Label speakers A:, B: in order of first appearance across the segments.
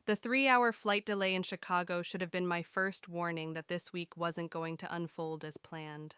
A: The 3-hour flight delay in Chicago should have been my first warning that this week wasn't going to unfold as planned.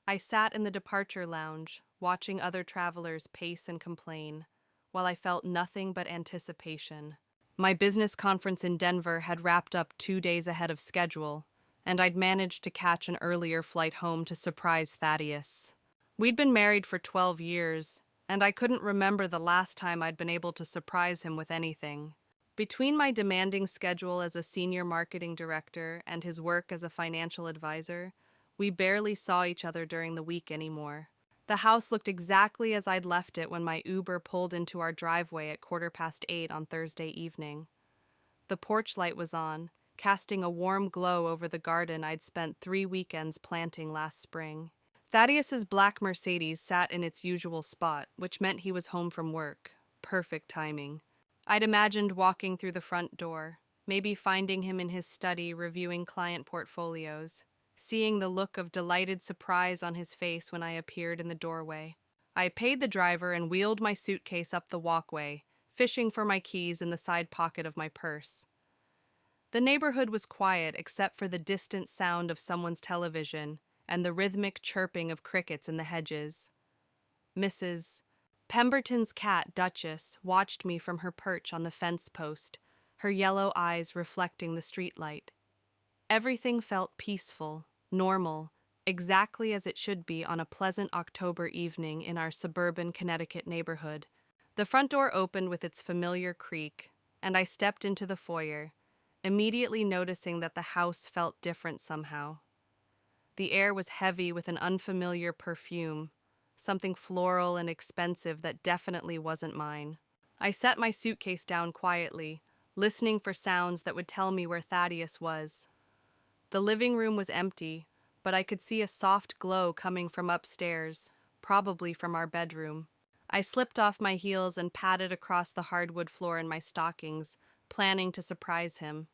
A: I sat in the departure lounge, watching other travelers pace and complain, while I felt nothing but anticipation. My business conference in Denver had wrapped up 2 days ahead of schedule, and I'd managed to catch an earlier flight home to surprise Thaddeus. We'd been married for 12 years, and I couldn't remember the last time I'd been able to surprise him with anything. Between my demanding schedule as a senior marketing director and his work as a financial advisor, we barely saw each other during the week anymore. The house looked exactly as I'd left it when my Uber pulled into our driveway at 8:15 on Thursday evening. The porch light was on, casting a warm glow over the garden I'd spent 3 weekends planting last spring. Thaddeus's black Mercedes sat in its usual spot, which meant he was home from work. Perfect timing. I'd imagined walking through the front door, maybe finding him in his study reviewing client portfolios, seeing the look of delighted surprise on his face when I appeared in the doorway. I paid the driver and wheeled my suitcase up the walkway, fishing for my keys in the side pocket of my purse. The neighborhood was quiet except for the distant sound of someone's television and the rhythmic chirping of crickets in the hedges. Mrs. Pemberton's cat, Duchess, watched me from her perch on the fence post, her yellow eyes reflecting the streetlight. Everything felt peaceful, normal, exactly as it should be on a pleasant October evening in our suburban Connecticut neighborhood. The front door opened with its familiar creak, and I stepped into the foyer, immediately noticing that the house felt different somehow. The air was heavy with an unfamiliar perfume, something floral and expensive that definitely wasn't mine. I set my suitcase down quietly, listening for sounds that would tell me where Thaddeus was. The living room was empty, but I could see a soft glow coming from upstairs, probably from our bedroom. I slipped off my heels and padded across the hardwood floor in my stockings, planning to surprise him.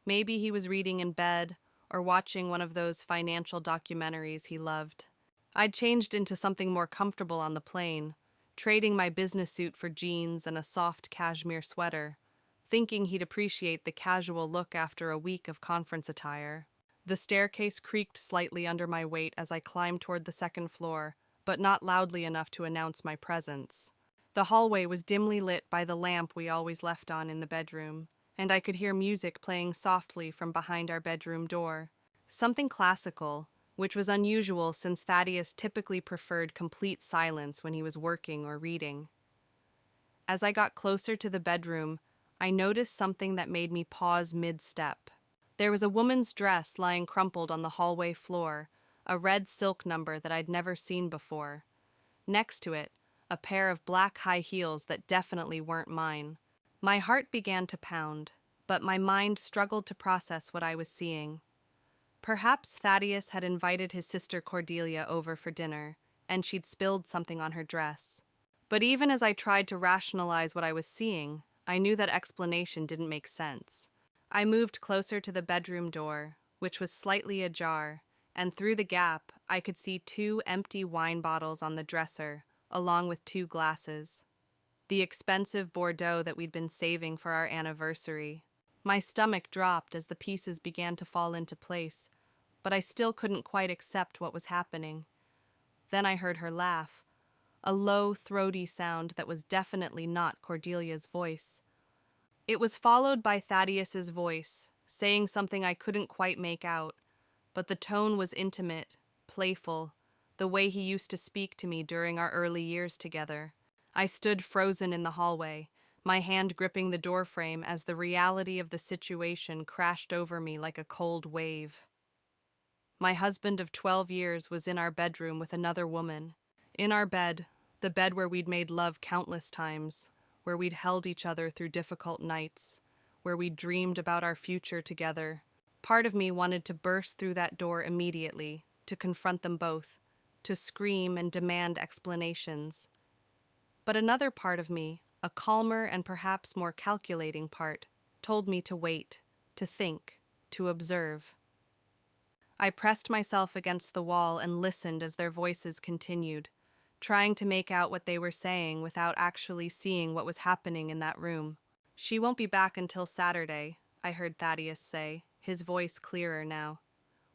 A: Maybe he was reading in bed or watching one of those financial documentaries he loved. I'd changed into something more comfortable on the plane, trading my business suit for jeans and a soft cashmere sweater, thinking he'd appreciate the casual look after a week of conference attire. The staircase creaked slightly under my weight as I climbed toward the second floor, but not loudly enough to announce my presence. The hallway was dimly lit by the lamp we always left on in the bedroom, and I could hear music playing softly from behind our bedroom door. Something classical, which was unusual since Thaddeus typically preferred complete silence when he was working or reading. As I got closer to the bedroom, I noticed something that made me pause mid-step. There was a woman's dress lying crumpled on the hallway floor, a red silk number that I'd never seen before. Next to it, a pair of black high heels that definitely weren't mine. My heart began to pound, but my mind struggled to process what I was seeing. Perhaps Thaddeus had invited his sister Cordelia over for dinner, and she'd spilled something on her dress. But even as I tried to rationalize what I was seeing, I knew that explanation didn't make sense. I moved closer to the bedroom door, which was slightly ajar, and through the gap, I could see 2 empty wine bottles on the dresser, along with 2 glasses. The expensive Bordeaux that we'd been saving for our anniversary. My stomach dropped as the pieces began to fall into place, but I still couldn't quite accept what was happening. Then I heard her laugh, a low, throaty sound that was definitely not Cordelia's voice. It was followed by Thaddeus's voice, saying something I couldn't quite make out, but the tone was intimate, playful, the way he used to speak to me during our early years together. I stood frozen in the hallway, my hand gripping the doorframe as the reality of the situation crashed over me like a cold wave. My husband of 12 years was in our bedroom with another woman. In our bed, the bed where we'd made love countless times, where we'd held each other through difficult nights, where we'd dreamed about our future together. Part of me wanted to burst through that door immediately, to confront them both, to scream and demand explanations. But another part of me, a calmer and perhaps more calculating part, told me to wait, to think, to observe. I pressed myself against the wall and listened as their voices continued, trying to make out what they were saying without actually seeing what was happening in that room. "She won't be back until Saturday," I heard Thaddeus say, his voice clearer now.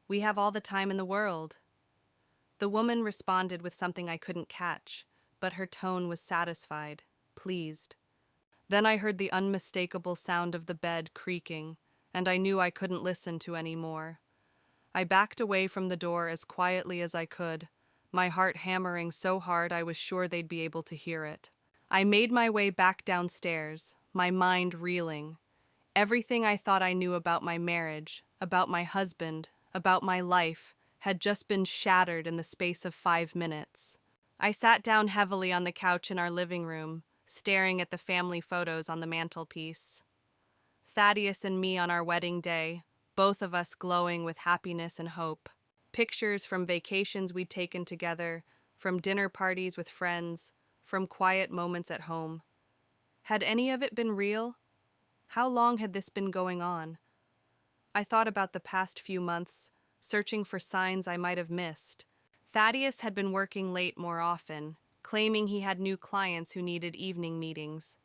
A: "We have all the time in the world." The woman responded with something I couldn't catch, but her tone was satisfied, pleased. Then I heard the unmistakable sound of the bed creaking, and I knew I couldn't listen to any more. I backed away from the door as quietly as I could, my heart hammering so hard I was sure they'd be able to hear it. I made my way back downstairs, my mind reeling. Everything I thought I knew about my marriage, about my husband, about my life, had just been shattered in the space of 5 minutes. I sat down heavily on the couch in our living room, staring at the family photos on the mantelpiece. Thaddeus and me on our wedding day, both of us glowing with happiness and hope. Pictures from vacations we'd taken together, from dinner parties with friends, from quiet moments at home. Had any of it been real? How long had this been going on? I thought about the past few months, searching for signs I might have missed. Thaddeus had been working late more often, claiming he had new clients who needed evening meetings.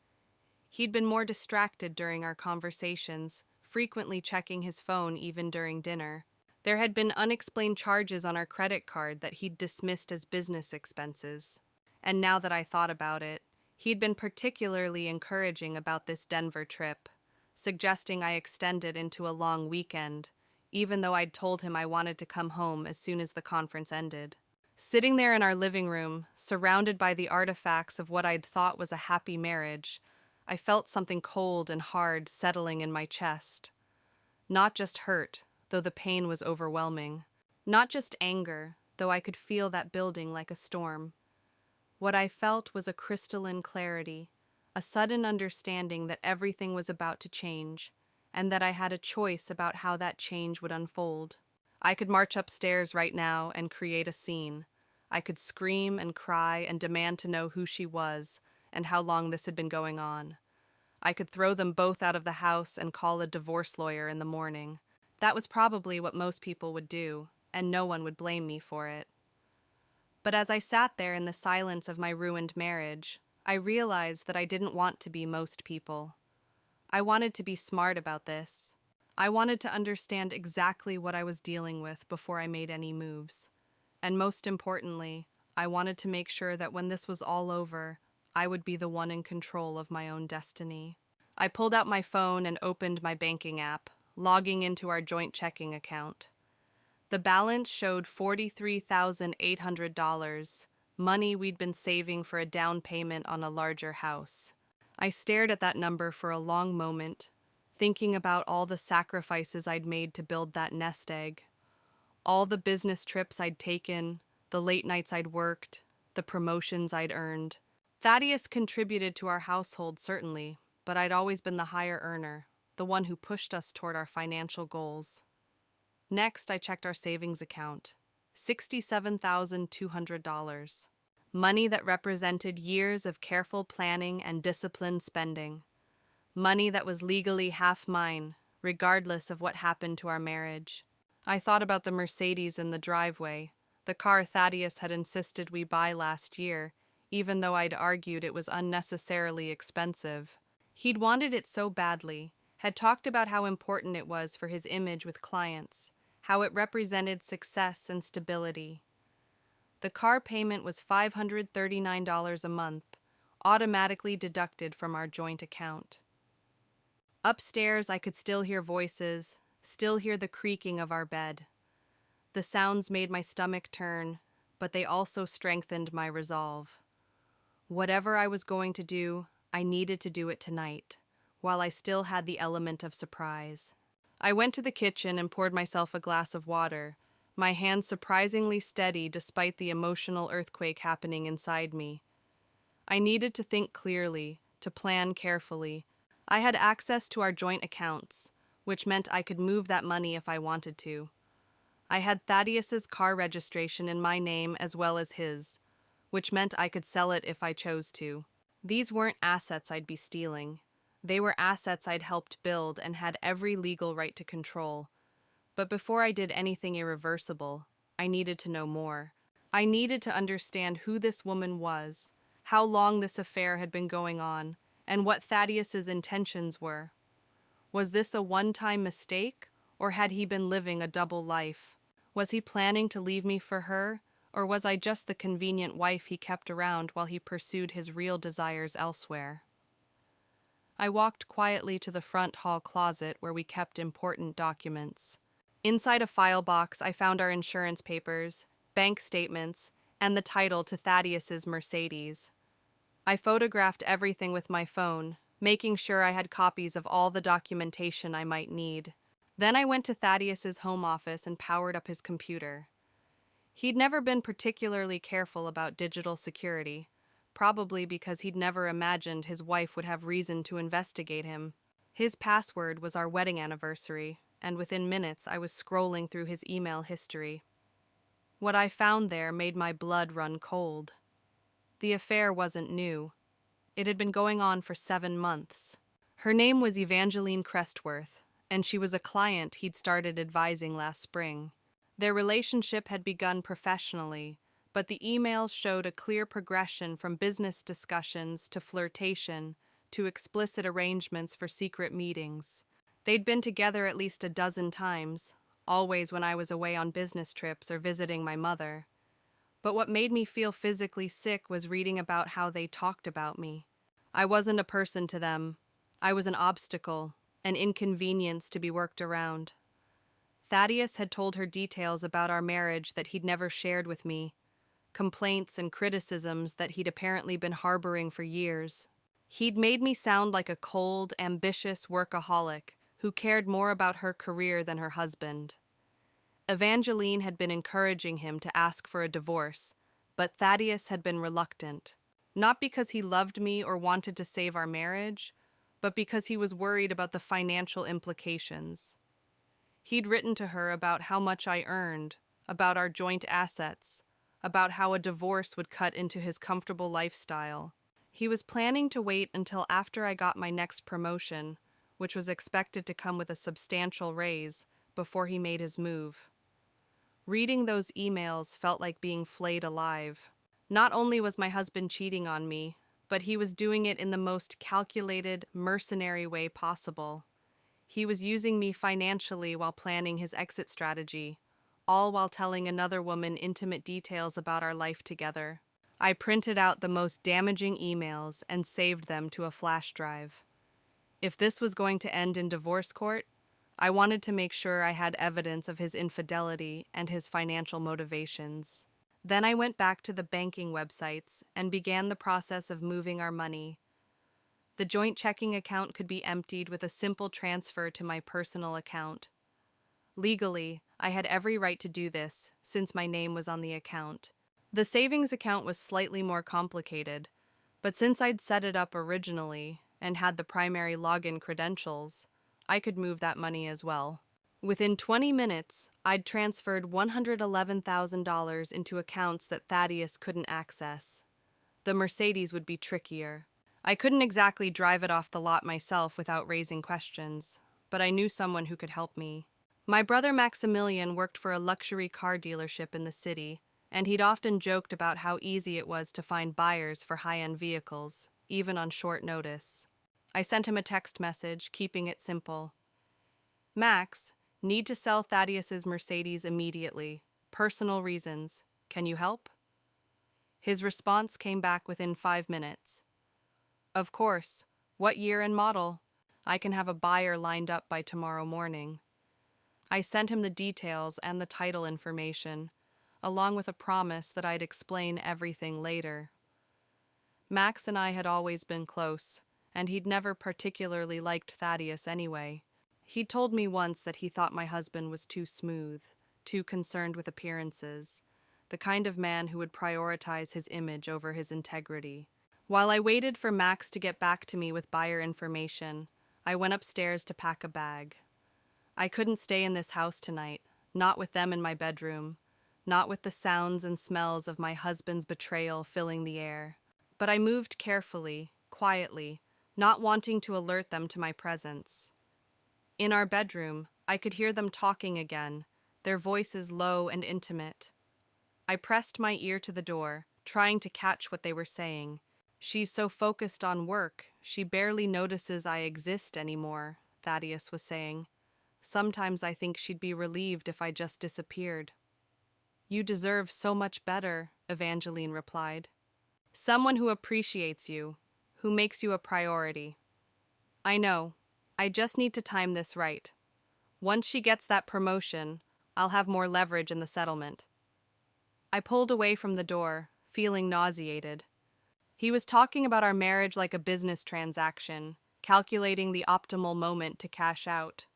A: He'd been more distracted during our conversations, frequently checking his phone even during dinner. There had been unexplained charges on our credit card that he'd dismissed as business expenses. And now that I thought about it, he'd been particularly encouraging about this Denver trip, suggesting I extend it into a long weekend, even though I'd told him I wanted to come home as soon as the conference ended. Sitting there in our living room, surrounded by the artifacts of what I'd thought was a happy marriage, I felt something cold and hard settling in my chest. Not just hurt, though the pain was overwhelming. Not just anger, though I could feel that building like a storm. What I felt was a crystalline clarity, a sudden understanding that everything was about to change, and that I had a choice about how that change would unfold. I could march upstairs right now and create a scene. I could scream and cry and demand to know who she was and how long this had been going on. I could throw them both out of the house and call a divorce lawyer in the morning. That was probably what most people would do, and no one would blame me for it. But as I sat there in the silence of my ruined marriage, I realized that I didn't want to be most people. I wanted to be smart about this. I wanted to understand exactly what I was dealing with before I made any moves. And most importantly, I wanted to make sure that when this was all over, I would be the one in control of my own destiny. I pulled out my phone and opened my banking app, logging into our joint checking account. The balance showed $43,800, money we'd been saving for a down payment on a larger house. I stared at that number for a long moment, thinking about all the sacrifices I'd made to build that nest egg. All the business trips I'd taken, the late nights I'd worked, the promotions I'd earned. Thaddeus contributed to our household, certainly, but I'd always been the higher earner, the one who pushed us toward our financial goals. Next, I checked our savings account. $67,200. Money that represented years of careful planning and disciplined spending. Money that was legally half mine, regardless of what happened to our marriage. I thought about the Mercedes in the driveway, the car Thaddeus had insisted we buy last year, even though I'd argued it was unnecessarily expensive. He'd wanted it so badly, had talked about how important it was for his image with clients, how it represented success and stability. The car payment was $539 a month, automatically deducted from our joint account. Upstairs, I could still hear voices, still hear the creaking of our bed. The sounds made my stomach turn, but they also strengthened my resolve. Whatever I was going to do, I needed to do it tonight, while I still had the element of surprise. I went to the kitchen and poured myself a glass of water, my hands surprisingly steady despite the emotional earthquake happening inside me. I needed to think clearly, to plan carefully. I had access to our joint accounts, which meant I could move that money if I wanted to. I had Thaddeus's car registration in my name as well as his, which meant I could sell it if I chose to. These weren't assets I'd be stealing. They were assets I'd helped build and had every legal right to control. But before I did anything irreversible, I needed to know more. I needed to understand who this woman was, how long this affair had been going on, and what Thaddeus's intentions were. Was this a one-time mistake, or had he been living a double life? Was he planning to leave me for her, or was I just the convenient wife he kept around while he pursued his real desires elsewhere? I walked quietly to the front hall closet where we kept important documents. Inside a file box, I found our insurance papers, bank statements, and the title to Thaddeus's Mercedes. I photographed everything with my phone, making sure I had copies of all the documentation I might need. Then I went to Thaddeus's home office and powered up his computer. He'd never been particularly careful about digital security, probably because he'd never imagined his wife would have reason to investigate him. His password was our wedding anniversary, and within minutes I was scrolling through his email history. What I found there made my blood run cold. The affair wasn't new. It had been going on for 7 months. Her name was Evangeline Crestworth, and she was a client he'd started advising last spring. Their relationship had begun professionally, but the emails showed a clear progression from business discussions to flirtation to explicit arrangements for secret meetings. They'd been together at least a dozen times, always when I was away on business trips or visiting my mother. But what made me feel physically sick was reading about how they talked about me. I wasn't a person to them. I was an obstacle, an inconvenience to be worked around. Thaddeus had told her details about our marriage that he'd never shared with me, complaints and criticisms that he'd apparently been harboring for years. He'd made me sound like a cold, ambitious workaholic who cared more about her career than her husband. Evangeline had been encouraging him to ask for a divorce, but Thaddeus had been reluctant, not because he loved me or wanted to save our marriage, but because he was worried about the financial implications. He'd written to her about how much I earned, about our joint assets, about how a divorce would cut into his comfortable lifestyle. He was planning to wait until after I got my next promotion, which was expected to come with a substantial raise, before he made his move. Reading those emails felt like being flayed alive. Not only was my husband cheating on me, but he was doing it in the most calculated, mercenary way possible. He was using me financially while planning his exit strategy, all while telling another woman intimate details about our life together. I printed out the most damaging emails and saved them to a flash drive. If this was going to end in divorce court, I wanted to make sure I had evidence of his infidelity and his financial motivations. Then I went back to the banking websites and began the process of moving our money. The joint checking account could be emptied with a simple transfer to my personal account. Legally, I had every right to do this, since my name was on the account. The savings account was slightly more complicated, but since I'd set it up originally and had the primary login credentials, I could move that money as well. Within 20 minutes, I'd transferred $111,000 into accounts that Thaddeus couldn't access. The Mercedes would be trickier. I couldn't exactly drive it off the lot myself without raising questions, but I knew someone who could help me. My brother Maximilian worked for a luxury car dealership in the city, and he'd often joked about how easy it was to find buyers for high-end vehicles, even on short notice. I sent him a text message, keeping it simple. Max, need to sell Thaddeus's Mercedes immediately. Personal reasons. Can you help? His response came back within 5 minutes. Of course. What year and model? I can have a buyer lined up by tomorrow morning. I sent him the details and the title information, along with a promise that I'd explain everything later. Max and I had always been close, and he'd never particularly liked Thaddeus anyway. He'd told me once that he thought my husband was too smooth, too concerned with appearances, the kind of man who would prioritize his image over his integrity. While I waited for Max to get back to me with buyer information, I went upstairs to pack a bag. I couldn't stay in this house tonight, not with them in my bedroom, not with the sounds and smells of my husband's betrayal filling the air. But I moved carefully, quietly, not wanting to alert them to my presence. In our bedroom, I could hear them talking again, their voices low and intimate. I pressed my ear to the door, trying to catch what they were saying. She's so focused on work, she barely notices I exist anymore, Thaddeus was saying. Sometimes I think she'd be relieved if I just disappeared. You deserve so much better, Evangeline replied. Someone who appreciates you, who makes you a priority. I know. I just need to time this right. Once she gets that promotion, I'll have more leverage in the settlement. I pulled away from the door, feeling nauseated. He was talking about our marriage like a business transaction, calculating the optimal moment to cash out.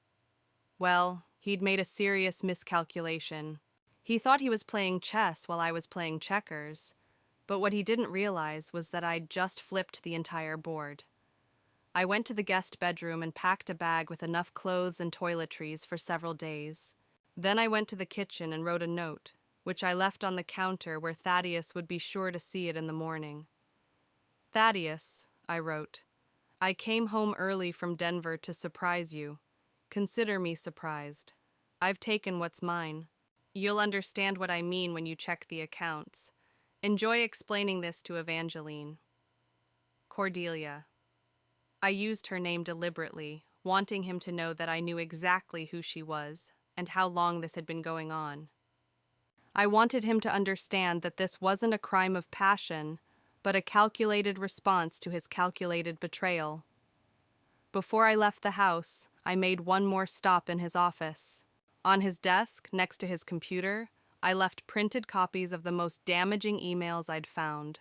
A: Well, he'd made a serious miscalculation. He thought he was playing chess while I was playing checkers, but what he didn't realize was that I'd just flipped the entire board. I went to the guest bedroom and packed a bag with enough clothes and toiletries for several days. Then I went to the kitchen and wrote a note, which I left on the counter where Thaddeus would be sure to see it in the morning. Thaddeus, I wrote, I came home early from Denver to surprise you. Consider me surprised. I've taken what's mine. You'll understand what I mean when you check the accounts. Enjoy explaining this to Evangeline. Cordelia. I used her name deliberately, wanting him to know that I knew exactly who she was and how long this had been going on. I wanted him to understand that this wasn't a crime of passion, but a calculated response to his calculated betrayal. Before I left the house, I made one more stop in his office. On his desk, next to his computer, I left printed copies of the most damaging emails I'd found.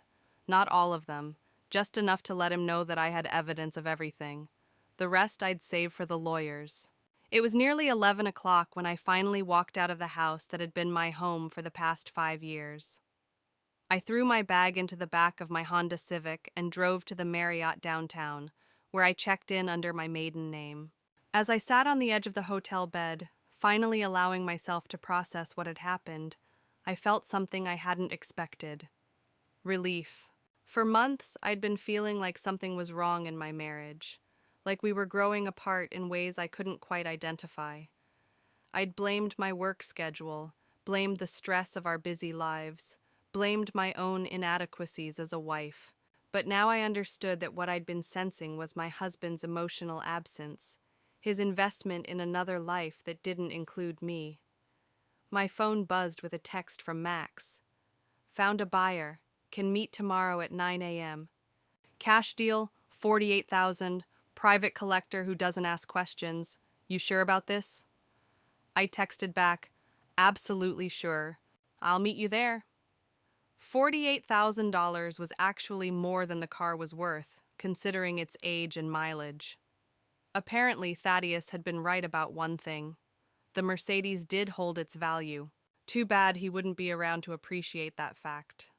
A: Not all of them, just enough to let him know that I had evidence of everything. The rest I'd save for the lawyers. It was nearly 11 o'clock when I finally walked out of the house that had been my home for the past 5 years. I threw my bag into the back of my Honda Civic and drove to the Marriott downtown, where I checked in under my maiden name. As I sat on the edge of the hotel bed, finally allowing myself to process what had happened, I felt something I hadn't expected. Relief. For months, I'd been feeling like something was wrong in my marriage, like we were growing apart in ways I couldn't quite identify. I'd blamed my work schedule, blamed the stress of our busy lives, blamed my own inadequacies as a wife. But now I understood that what I'd been sensing was my husband's emotional absence, his investment in another life that didn't include me. My phone buzzed with a text from Max. Found a buyer. Can meet tomorrow at 9 a.m. Cash deal, $48,000. Private collector who doesn't ask questions. You sure about this? I texted back, absolutely sure. I'll meet you there. $48,000 was actually more than the car was worth, considering its age and mileage. Apparently, Thaddeus had been right about one thing. The Mercedes did hold its value. Too bad he wouldn't be around to appreciate that fact.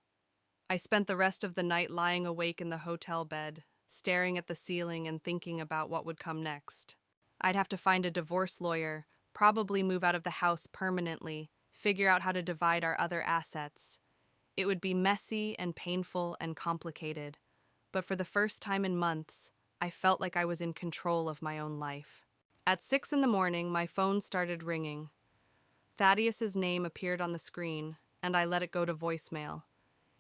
A: I spent the rest of the night lying awake in the hotel bed, staring at the ceiling and thinking about what would come next. I'd have to find a divorce lawyer, probably move out of the house permanently, figure out how to divide our other assets. It would be messy and painful and complicated, but for the first time in months, I felt like I was in control of my own life. At 6 a.m, my phone started ringing. Thaddeus's name appeared on the screen, and I let it go to voicemail.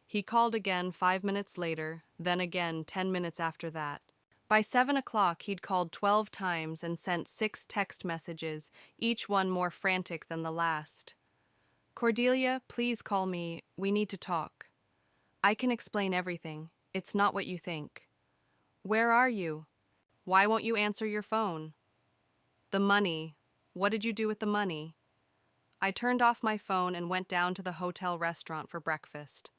A: He called again 5 minutes later, then again 10 minutes after that. By 7 o'clock, he'd called 12 times and sent 6 text messages, each one more frantic than the last. Cordelia, please call me. We need to talk. I can explain everything. It's not what you think. Where are you? Why won't you answer your phone? The money. What did you do with the money? I turned off my phone and went down to the hotel restaurant for breakfast.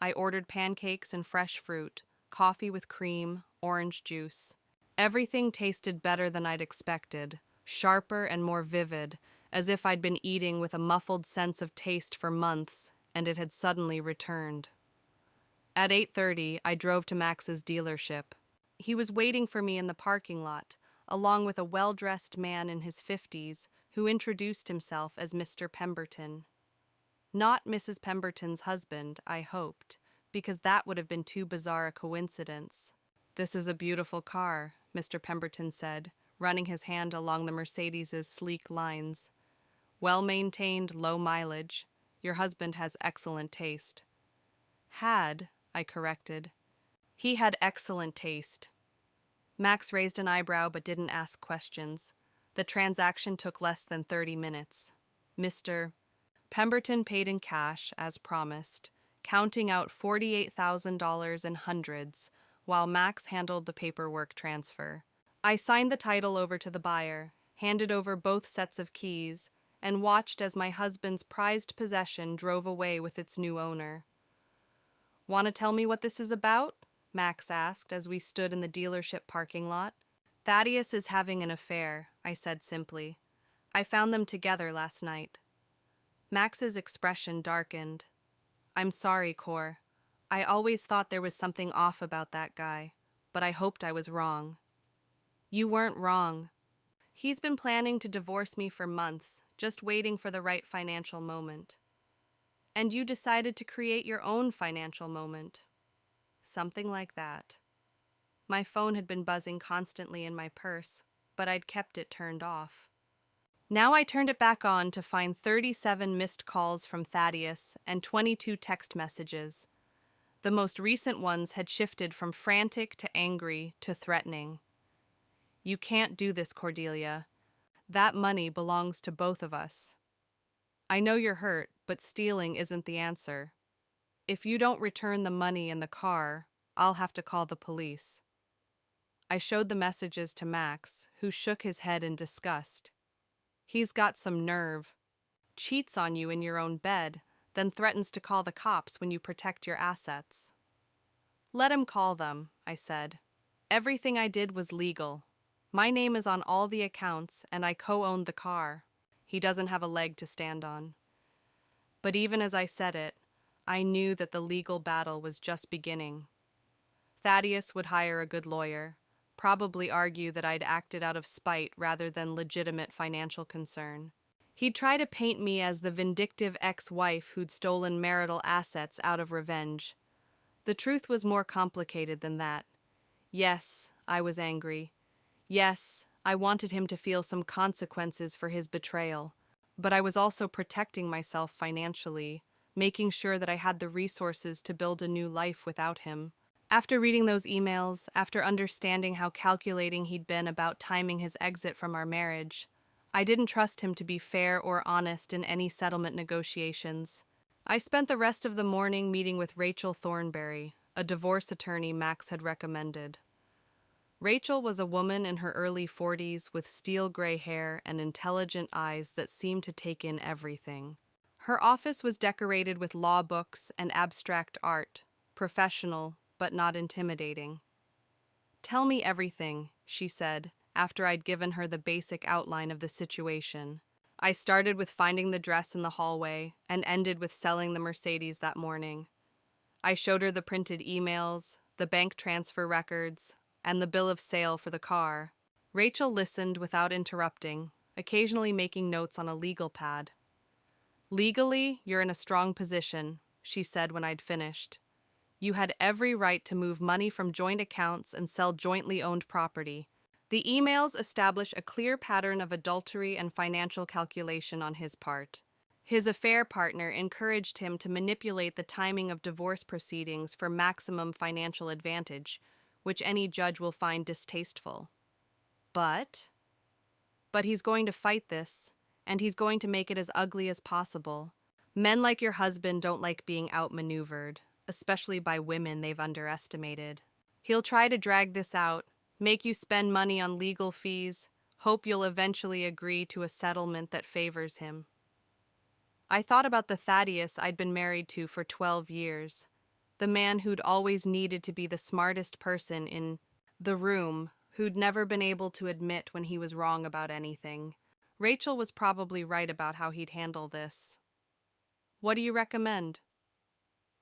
A: I ordered pancakes and fresh fruit, coffee with cream, orange juice. Everything tasted better than I'd expected, sharper and more vivid, as if I'd been eating with a muffled sense of taste for months, and it had suddenly returned. At 8:30, I drove to Max's dealership. He was waiting for me in the parking lot, along with a well-dressed man in his 50s who introduced himself as Mr. Pemberton. Not Mrs. Pemberton's husband, I hoped, because that would have been too bizarre a coincidence. This is a beautiful car, Mr. Pemberton said, running his hand along the Mercedes's sleek lines. Well-maintained, low mileage. Your husband has excellent taste. Had, I corrected. He had excellent taste. Max raised an eyebrow but didn't ask questions. The transaction took less than 30 minutes. Mr. Pemberton paid in cash, as promised, counting out $48,000 in hundreds, while Max handled the paperwork transfer. I signed the title over to the buyer, handed over both sets of keys, and watched as my husband's prized possession drove away with its new owner. "Want to tell me what this is about?" Max asked as we stood in the dealership parking lot. "Thaddeus is having an affair," I said simply. "I found them together last night." Max's expression darkened. "I'm sorry, Cor. I always thought there was something off about that guy, but I hoped I was wrong." "You weren't wrong. He's been planning to divorce me for months, just waiting for the right financial moment. And you decided to create your own financial moment." Something like that. My phone had been buzzing constantly in my purse, but I'd kept it turned off. Now I turned it back on to find 37 missed calls from Thaddeus and 22 text messages. The most recent ones had shifted from frantic to angry to threatening. "You can't do this, Cordelia. That money belongs to both of us. I know you're hurt, but stealing isn't the answer. If you don't return the money and the car, I'll have to call the police." I showed the messages to Max, who shook his head in disgust. "He's got some nerve. Cheats on you in your own bed, then threatens to call the cops when you protect your assets." "Let him call them," I said. "Everything I did was legal. My name is on all the accounts, and I co-owned the car. He doesn't have a leg to stand on." But even as I said it, I knew that the legal battle was just beginning. Thaddeus would hire a good lawyer, probably argue that I'd acted out of spite rather than legitimate financial concern. He'd try to paint me as the vindictive ex-wife who'd stolen marital assets out of revenge. The truth was more complicated than that. Yes, I was angry. Yes, I wanted him to feel some consequences for his betrayal, but I was also protecting myself financially, making sure that I had the resources to build a new life without him. After reading those emails, after understanding how calculating he'd been about timing his exit from our marriage, I didn't trust him to be fair or honest in any settlement negotiations. I spent the rest of the morning meeting with Rachel Thornberry, a divorce attorney Max had recommended. Rachel was a woman in her early 40s with steel gray hair and intelligent eyes that seemed to take in everything. Her office was decorated with law books and abstract art, professional but not intimidating. "Tell me everything," she said, after I'd given her the basic outline of the situation. I started with finding the dress in the hallway and ended with selling the Mercedes that morning. I showed her the printed emails, the bank transfer records, and the bill of sale for the car. Rachel listened without interrupting, occasionally making notes on a legal pad. "Legally, you're in a strong position," she said when I'd finished. "You had every right to move money from joint accounts and sell jointly owned property." The emails establish a clear pattern of adultery and financial calculation on his part. His affair partner encouraged him to manipulate the timing of divorce proceedings for maximum financial advantage, which any judge will find distasteful. But he's going to fight this, and he's going to make it as ugly as possible. Men like your husband don't like being outmaneuvered, especially by women they've underestimated. He'll try to drag this out, make you spend money on legal fees, hope you'll eventually agree to a settlement that favors him. I thought about the Thaddeus I'd been married to for 12 years, the man who'd always needed to be the smartest person in the room, who'd never been able to admit when he was wrong about anything. Rachel was probably right about how he'd handle this. "What do you recommend?"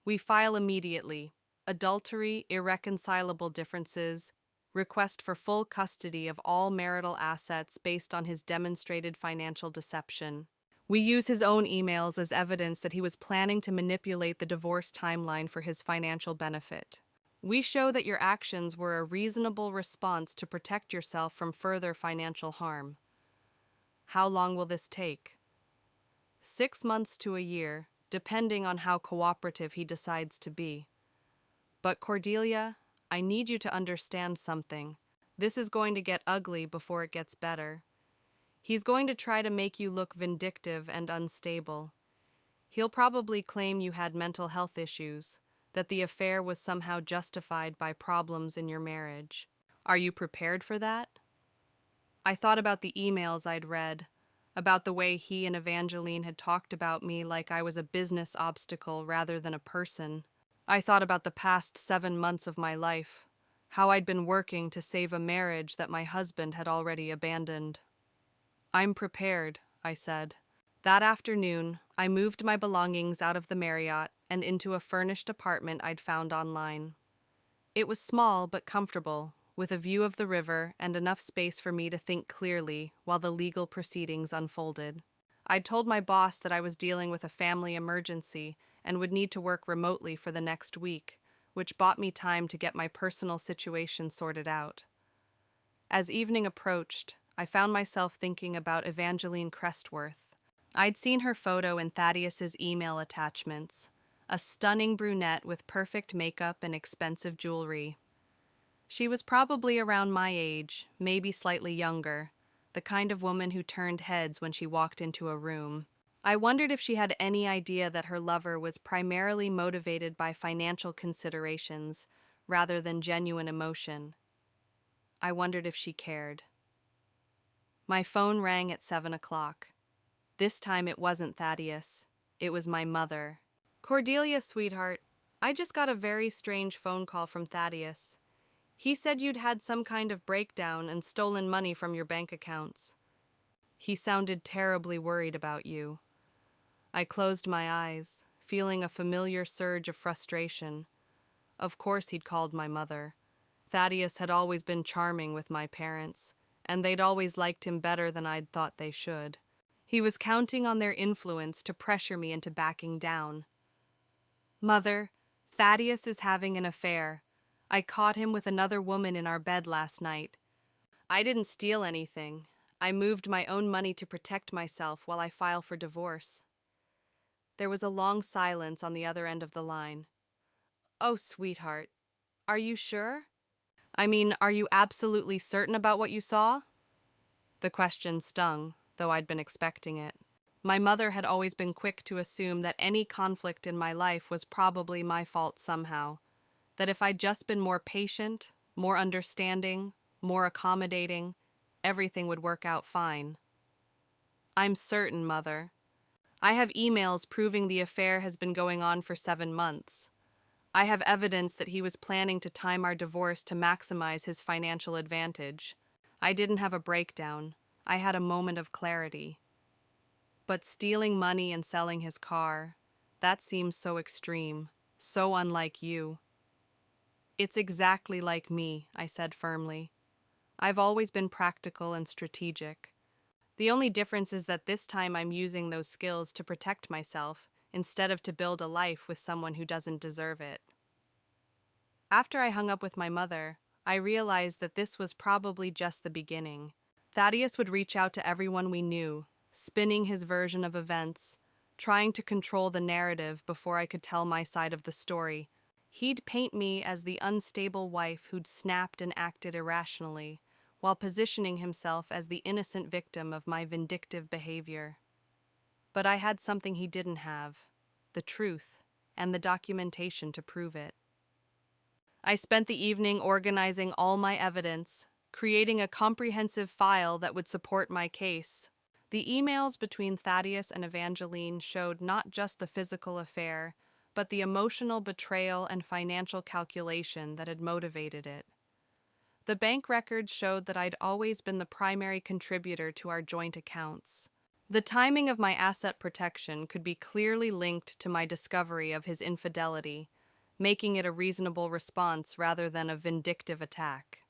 A: "We file immediately. Adultery, irreconcilable differences, request for full custody of all marital assets based on his demonstrated financial deception. We use his own emails as evidence that he was planning to manipulate the divorce timeline for his financial benefit. We show that your actions were a reasonable response to protect yourself from further financial harm." "How long will this take?" 6 months to a year, depending on how cooperative he decides to be. But Cordelia, I need you to understand something. This is going to get ugly before it gets better. He's going to try to make you look vindictive and unstable. He'll probably claim you had mental health issues, that the affair was somehow justified by problems in your marriage. Are you prepared for that? I thought about the emails I'd read, about the way he and Evangeline had talked about me like I was a business obstacle rather than a person. I thought about the past 7 months of my life, how I'd been working to save a marriage that my husband had already abandoned. I'm prepared, I said. That afternoon, I moved my belongings out of the Marriott and into a furnished apartment I'd found online. It was small but comfortable, with a view of the river and enough space for me to think clearly while the legal proceedings unfolded. I'd told my boss that I was dealing with a family emergency and would need to work remotely for the next week, which bought me time to get my personal situation sorted out. As evening approached, I found myself thinking about Evangeline Crestworth. I'd seen her photo in Thaddeus's email attachments, a stunning brunette with perfect makeup and expensive jewelry. She was probably around my age, maybe slightly younger, the kind of woman who turned heads when she walked into a room. I wondered if she had any idea that her lover was primarily motivated by financial considerations rather than genuine emotion. I wondered if she cared. My phone rang at 7 o'clock. This time it wasn't Thaddeus. It was my mother. "Cordelia, sweetheart, I just got a very strange phone call from Thaddeus. He said you'd had some kind of breakdown and stolen money from your bank accounts. He sounded terribly worried about you." I closed my eyes, feeling a familiar surge of frustration. Of course he'd called my mother. Thaddeus had always been charming with my parents, and they'd always liked him better than I'd thought they should. He was counting on their influence to pressure me into backing down. "Mother, Thaddeus is having an affair. I caught him with another woman in our bed last night. I didn't steal anything. I moved my own money to protect myself while I file for divorce." There was a long silence on the other end of the line. "Oh, sweetheart, are you sure? I mean, are you absolutely certain about what you saw?" The question stung, though I'd been expecting it. My mother had always been quick to assume that any conflict in my life was probably my fault somehow, that if I'd just been more patient, more understanding, more accommodating, everything would work out fine. "I'm certain, Mother. I have emails proving the affair has been going on for 7 months. I have evidence that he was planning to time our divorce to maximize his financial advantage. I didn't have a breakdown. I had a moment of clarity. But stealing money and selling his car, that seems so extreme, so unlike you." "It's exactly like me," I said firmly. "I've always been practical and strategic. The only difference is that this time I'm using those skills to protect myself instead of to build a life with someone who doesn't deserve it." After I hung up with my mother, I realized that this was probably just the beginning. Thaddeus would reach out to everyone we knew, spinning his version of events, trying to control the narrative before I could tell my side of the story. He'd paint me as the unstable wife who'd snapped and acted irrationally, while positioning himself as the innocent victim of my vindictive behavior. But I had something he didn't have: the truth, and the documentation to prove it. I spent the evening organizing all my evidence, creating a comprehensive file that would support my case. The emails between Thaddeus and Evangeline showed not just the physical affair, but the emotional betrayal and financial calculation that had motivated it. The bank records showed that I'd always been the primary contributor to our joint accounts. The timing of my asset protection could be clearly linked to my discovery of his infidelity, making it a reasonable response rather than a vindictive attack.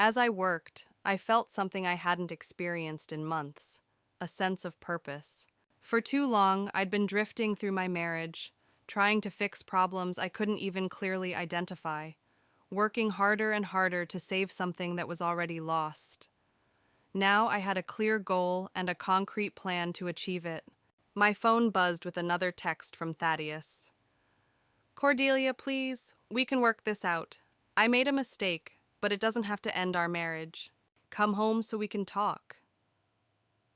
A: As I worked, I felt something I hadn't experienced in months: a sense of purpose. For too long, I'd been drifting through my marriage, trying to fix problems I couldn't even clearly identify, working harder and harder to save something that was already lost. Now I had a clear goal and a concrete plan to achieve it. My phone buzzed with another text from Thaddeus. "Cordelia, please, we can work this out. I made a mistake, but it doesn't have to end our marriage. Come home so we can talk.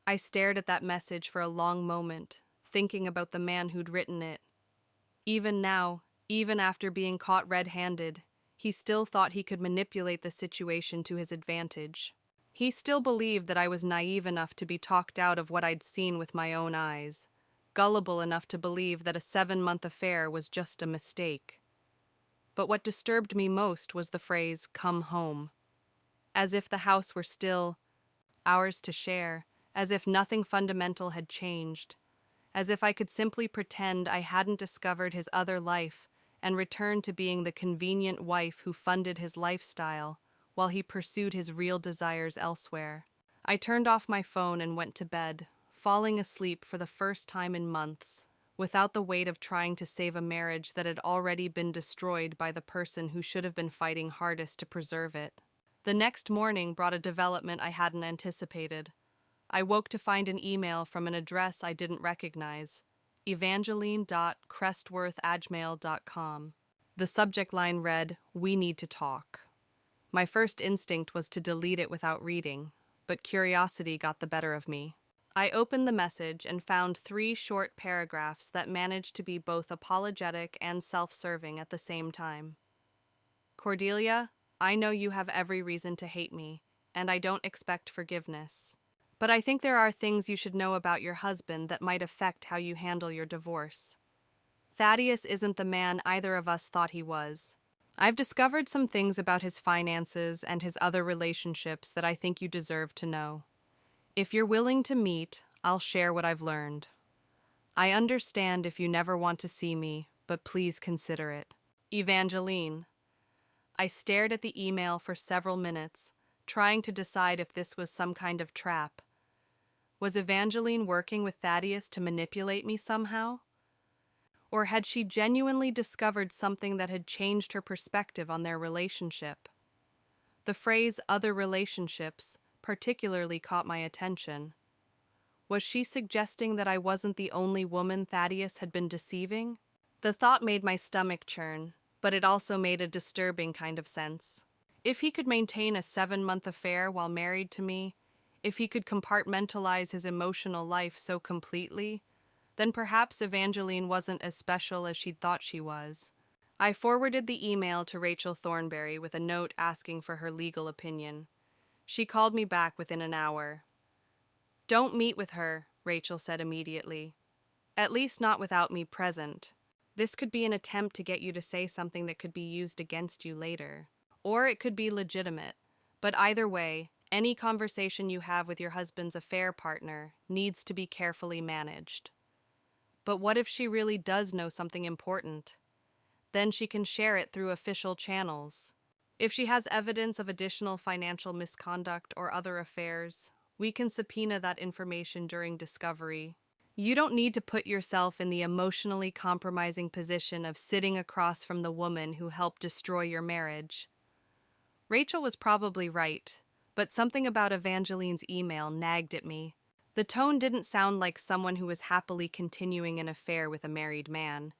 A: I stared at that message for a long moment, thinking about the man who'd written it. Even now, even after being caught red-handed, he still thought he could manipulate the situation to his advantage. He still believed that I was naive enough to be talked out of what I'd seen with my own eyes, gullible enough to believe that a 7-month affair was just a mistake. But what disturbed me most was the phrase, "come home." As if the house were still ours to share, as if nothing fundamental had changed, as if I could simply pretend I hadn't discovered his other life and return to being the convenient wife who funded his lifestyle while he pursued his real desires elsewhere. I turned off my phone and went to bed, falling asleep for the first time in months, without the weight of trying to save a marriage that had already been destroyed by the person who should have been fighting hardest to preserve it. The next morning brought a development I hadn't anticipated. I woke to find an email from an address I didn't recognize, evangeline.crestworth@gmail.com. The subject line read, "We need to talk." My first instinct was to delete it without reading, but curiosity got the better of me. I opened the message and found 3 short paragraphs that managed to be both apologetic and self-serving at the same time. Cordelia, I know you have every reason to hate me, and I don't expect forgiveness. But I think there are things you should know about your husband that might affect how you handle your divorce. Thaddeus isn't the man either of us thought he was. I've discovered some things about his finances and his other relationships that I think you deserve to know. If you're willing to meet, I'll share what I've learned. I understand if you never want to see me, but please consider it. Evangeline. I stared at the email for several minutes, trying to decide if this was some kind of trap. Was Evangeline working with Thaddeus to manipulate me somehow? Or had she genuinely discovered something that had changed her perspective on their relationship? The phrase "other relationships" particularly caught my attention. Was she suggesting that I wasn't the only woman Thaddeus had been deceiving? The thought made my stomach churn, but it also made a disturbing kind of sense. If he could maintain a 7-month affair while married to me, if he could compartmentalize his emotional life so completely, then perhaps Evangeline wasn't as special as she'd thought she was. I forwarded the email to Rachel Thornberry with a note asking for her legal opinion. She called me back within an hour. "Don't meet with her," Rachel said immediately. "At least not without me present. This could be an attempt to get you to say something that could be used against you later. Or it could be legitimate. But either way, any conversation you have with your husband's affair partner needs to be carefully managed." But what if she really does know something important? Then she can share it through official channels. If she has evidence of additional financial misconduct or other affairs, we can subpoena that information during discovery. You don't need to put yourself in the emotionally compromising position of sitting across from the woman who helped destroy your marriage. Rachel was probably right, but something about Evangeline's email nagged at me. The tone didn't sound like someone who was happily continuing an affair with a married man.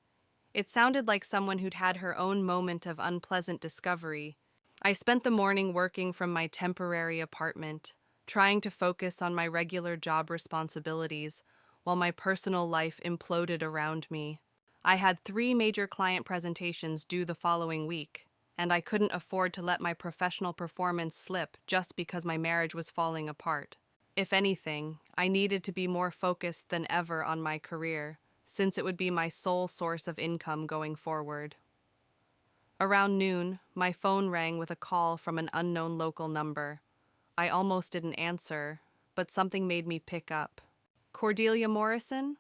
A: It sounded like someone who'd had her own moment of unpleasant discovery. I spent the morning working from my temporary apartment, trying to focus on my regular job responsibilities, while my personal life imploded around me. I had 3 major client presentations due the following week, and I couldn't afford to let my professional performance slip just because my marriage was falling apart. If anything, I needed to be more focused than ever on my career, since it would be my sole source of income going forward. Around noon, my phone rang with a call from an unknown local number. I almost didn't answer, but something made me pick up. "Cordelia Morrison?"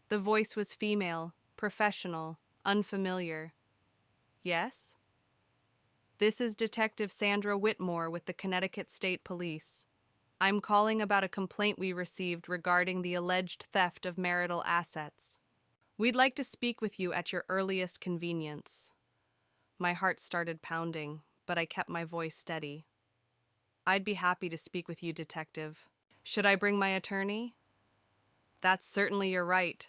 A: The voice was female, professional, unfamiliar. "Yes?" "This is Detective Sandra Whitmore with the Connecticut State Police. I'm calling about a complaint we received regarding the alleged theft of marital assets. We'd like to speak with you at your earliest convenience." My heart started pounding, but I kept my voice steady. "I'd be happy to speak with you, Detective. Should I bring my attorney?" "That's certainly your right,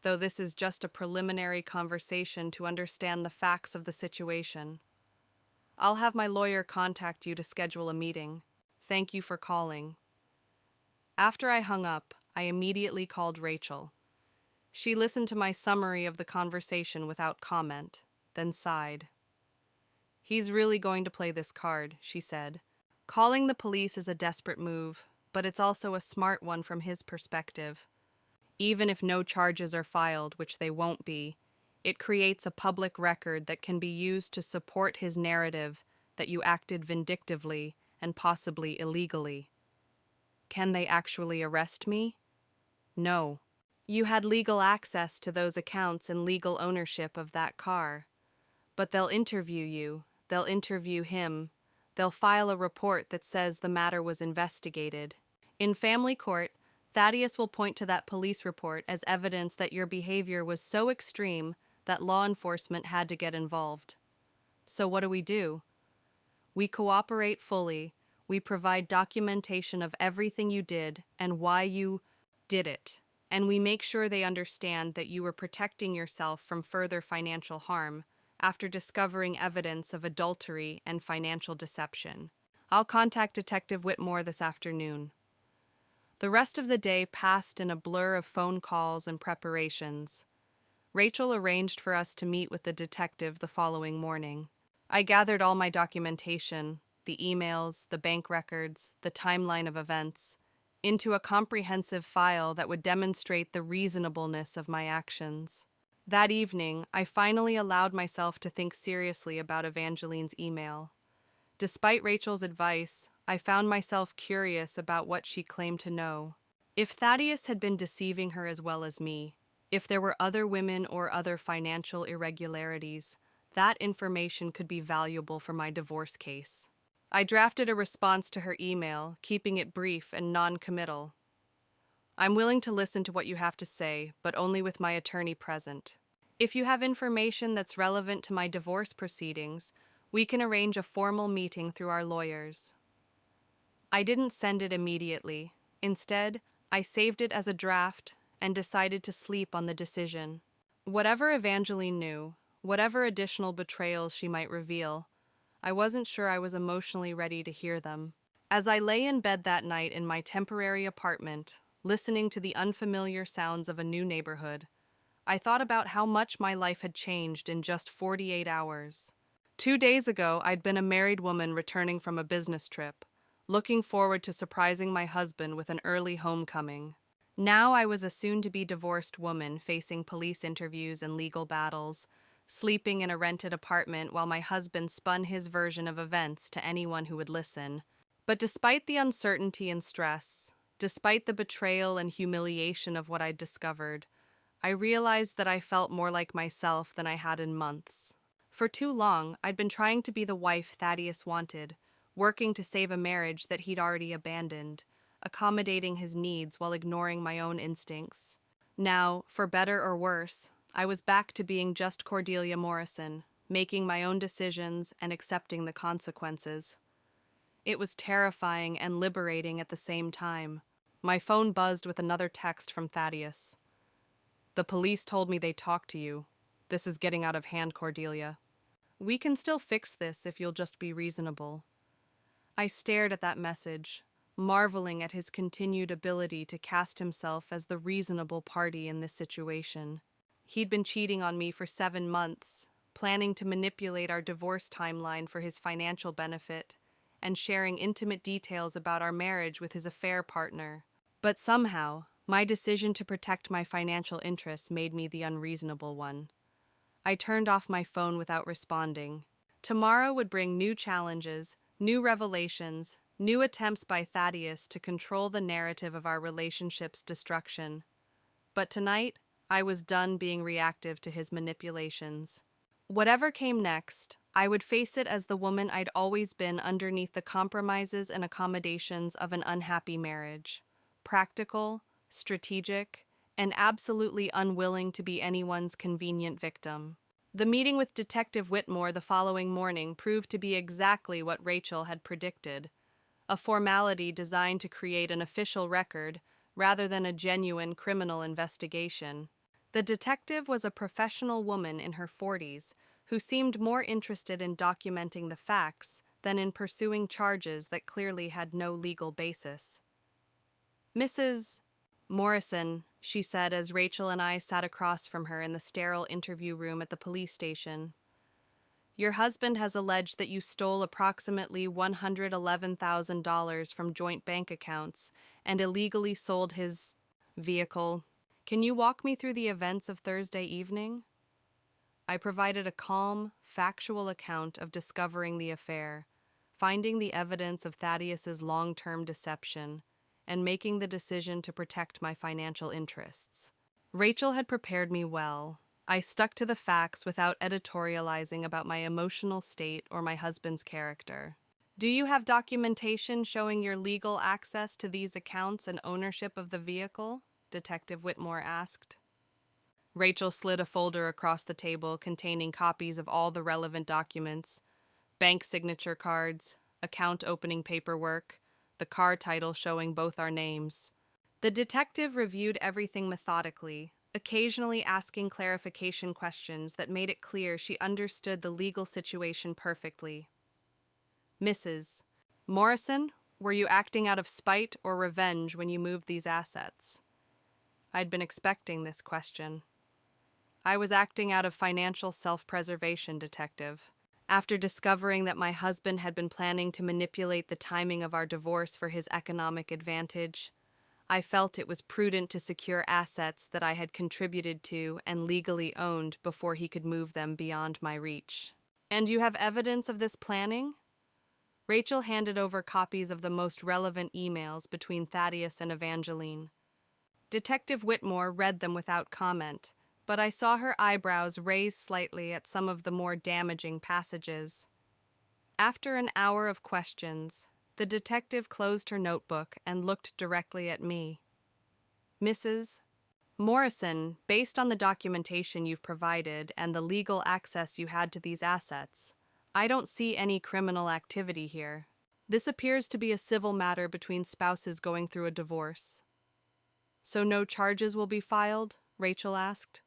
A: though this is just a preliminary conversation to understand the facts of the situation." I'll have my lawyer contact you to schedule a meeting. Thank you for calling. After I hung up, I immediately called Rachel. She listened to my summary of the conversation without comment, then sighed. He's really going to play this card, she said. Calling the police is a desperate move, but it's also a smart one from his perspective. Even if no charges are filed, which they won't be, it creates a public record that can be used to support his narrative that you acted vindictively and possibly illegally. Can they actually arrest me? No. You had legal access to those accounts and legal ownership of that car. But they'll interview you, they'll interview him, they'll file a report that says the matter was investigated. In family court, Thaddeus will point to that police report as evidence that your behavior was so extreme that law enforcement had to get involved. So what do? We cooperate fully, we provide documentation of everything you did and why you did it, and we make sure they understand that you were protecting yourself from further financial harm after discovering evidence of adultery and financial deception. I'll contact Detective Whitmore this afternoon. The rest of the day passed in a blur of phone calls and preparations. Rachel arranged for us to meet with the detective the following morning. I gathered all my documentation, the emails, the bank records, the timeline of events, into a comprehensive file that would demonstrate the reasonableness of my actions. That evening, I finally allowed myself to think seriously about Evangeline's email. Despite Rachel's advice, I found myself curious about what she claimed to know. If Thaddeus had been deceiving her as well as me, if there were other women or other financial irregularities, that information could be valuable for my divorce case. I drafted a response to her email, keeping it brief and non-committal. I'm willing to listen to what you have to say, but only with my attorney present. If you have information that's relevant to my divorce proceedings, we can arrange a formal meeting through our lawyers. I didn't send it immediately. Instead, I saved it as a draft and decided to sleep on the decision. Whatever Evangeline knew, whatever additional betrayals she might reveal, I wasn't sure I was emotionally ready to hear them. As I lay in bed that night in my temporary apartment, listening to the unfamiliar sounds of a new neighborhood, I thought about how much my life had changed in just 48 hours. 2 days ago, I'd been a married woman returning from a business trip, looking forward to surprising my husband with an early homecoming. Now I was a soon-to-be divorced woman facing police interviews and legal battles, sleeping in a rented apartment while my husband spun his version of events to anyone who would listen. But despite the uncertainty and stress, despite the betrayal and humiliation of what I'd discovered, I realized that I felt more like myself than I had in months. For too long, I'd been trying to be the wife Thaddeus wanted, working to save a marriage that he'd already abandoned, accommodating his needs while ignoring my own instincts. Now, for better or worse, I was back to being just Cordelia Morrison, making my own decisions and accepting the consequences. It was terrifying and liberating at the same time. My phone buzzed with another text from Thaddeus. The police told me they talked to you. This is getting out of hand, Cordelia. We can still fix this if you'll just be reasonable. I stared at that message, marveling at his continued ability to cast himself as the reasonable party in this situation. He'd been cheating on me for 7 months, planning to manipulate our divorce timeline for his financial benefit, and sharing intimate details about our marriage with his affair partner. But somehow, my decision to protect my financial interests made me the unreasonable one. I turned off my phone without responding. Tomorrow would bring new challenges, new revelations, new attempts by Thaddeus to control the narrative of our relationship's destruction. But tonight, I was done being reactive to his manipulations. Whatever came next, I would face it as the woman I'd always been underneath the compromises and accommodations of an unhappy marriage. Practical, strategic, and absolutely unwilling to be anyone's convenient victim. The meeting with Detective Whitmore the following morning proved to be exactly what Rachel had predicted, a formality designed to create an official record rather than a genuine criminal investigation. The detective was a professional woman in her 40s who seemed more interested in documenting the facts than in pursuing charges that clearly had no legal basis. "Mrs. Morrison," she said as Rachel and I sat across from her in the sterile interview room at the police station, "your husband has alleged that you stole approximately $111,000 from joint bank accounts and illegally sold his vehicle. Can you walk me through the events of Thursday evening?" I provided a calm, factual account of discovering the affair, finding the evidence of Thaddeus's long-term deception, and making the decision to protect my financial interests. Rachel had prepared me well. I stuck to the facts without editorializing about my emotional state or my husband's character. "Do you have documentation showing your legal access to these accounts and ownership of the vehicle?" Detective Whitmore asked. Rachel slid a folder across the table containing copies of all the relevant documents: bank signature cards, account opening paperwork, the car title showing both our names. The detective reviewed everything methodically, occasionally asking clarification questions that made it clear she understood the legal situation perfectly. "Mrs. Morrison, were you acting out of spite or revenge when you moved these assets?" I'd been expecting this question. "I was acting out of financial self-preservation, Detective. After discovering that my husband had been planning to manipulate the timing of our divorce for his economic advantage, I felt it was prudent to secure assets that I had contributed to and legally owned before he could move them beyond my reach." "And you have evidence of this planning?" Rachel handed over copies of the most relevant emails between Thaddeus and Evangeline. Detective Whitmore read them without comment, but I saw her eyebrows raise slightly at some of the more damaging passages. After an hour of questions, the detective closed her notebook and looked directly at me. "Mrs. Morrison, based on the documentation you've provided and the legal access you had to these assets, I don't see any criminal activity here. This appears to be a civil matter between spouses going through a divorce." "So no charges will be filed?" Rachel asked.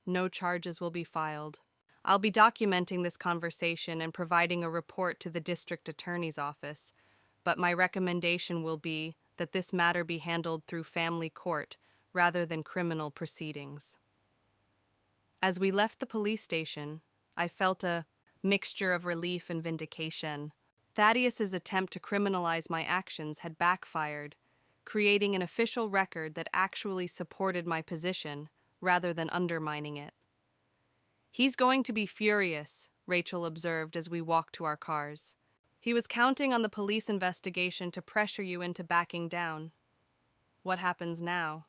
A: "No charges will be filed. I'll be documenting this conversation and providing a report to the district attorney's office, but my recommendation will be that this matter be handled through family court rather than criminal proceedings." As we left the police station, I felt a mixture of relief and vindication. Thaddeus's attempt to criminalize my actions had backfired, creating an official record that actually supported my position rather than undermining it. "He's going to be furious," Rachel observed as we walked to our cars. "He was counting on the police investigation to pressure you into backing down." "What happens now?"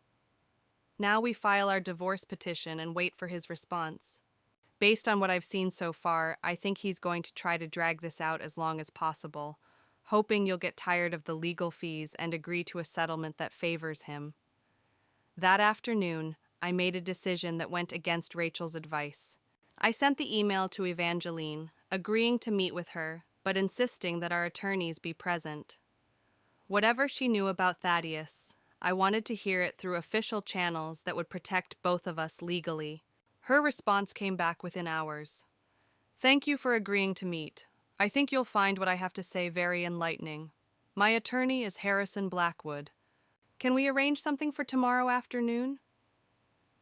A: "Now we file our divorce petition and wait for his response. Based on what I've seen so far, I think he's going to try to drag this out as long as possible, hoping you'll get tired of the legal fees and agree to a settlement that favors him." That afternoon, I made a decision that went against Rachel's advice. I sent the email to Evangeline, agreeing to meet with her, but insisting that our attorneys be present. Whatever she knew about Thaddeus, I wanted to hear it through official channels that would protect both of us legally. Her response came back within hours. "Thank you for agreeing to meet. I think you'll find what I have to say very enlightening. My attorney is Harrison Blackwood. Can we arrange something for tomorrow afternoon?"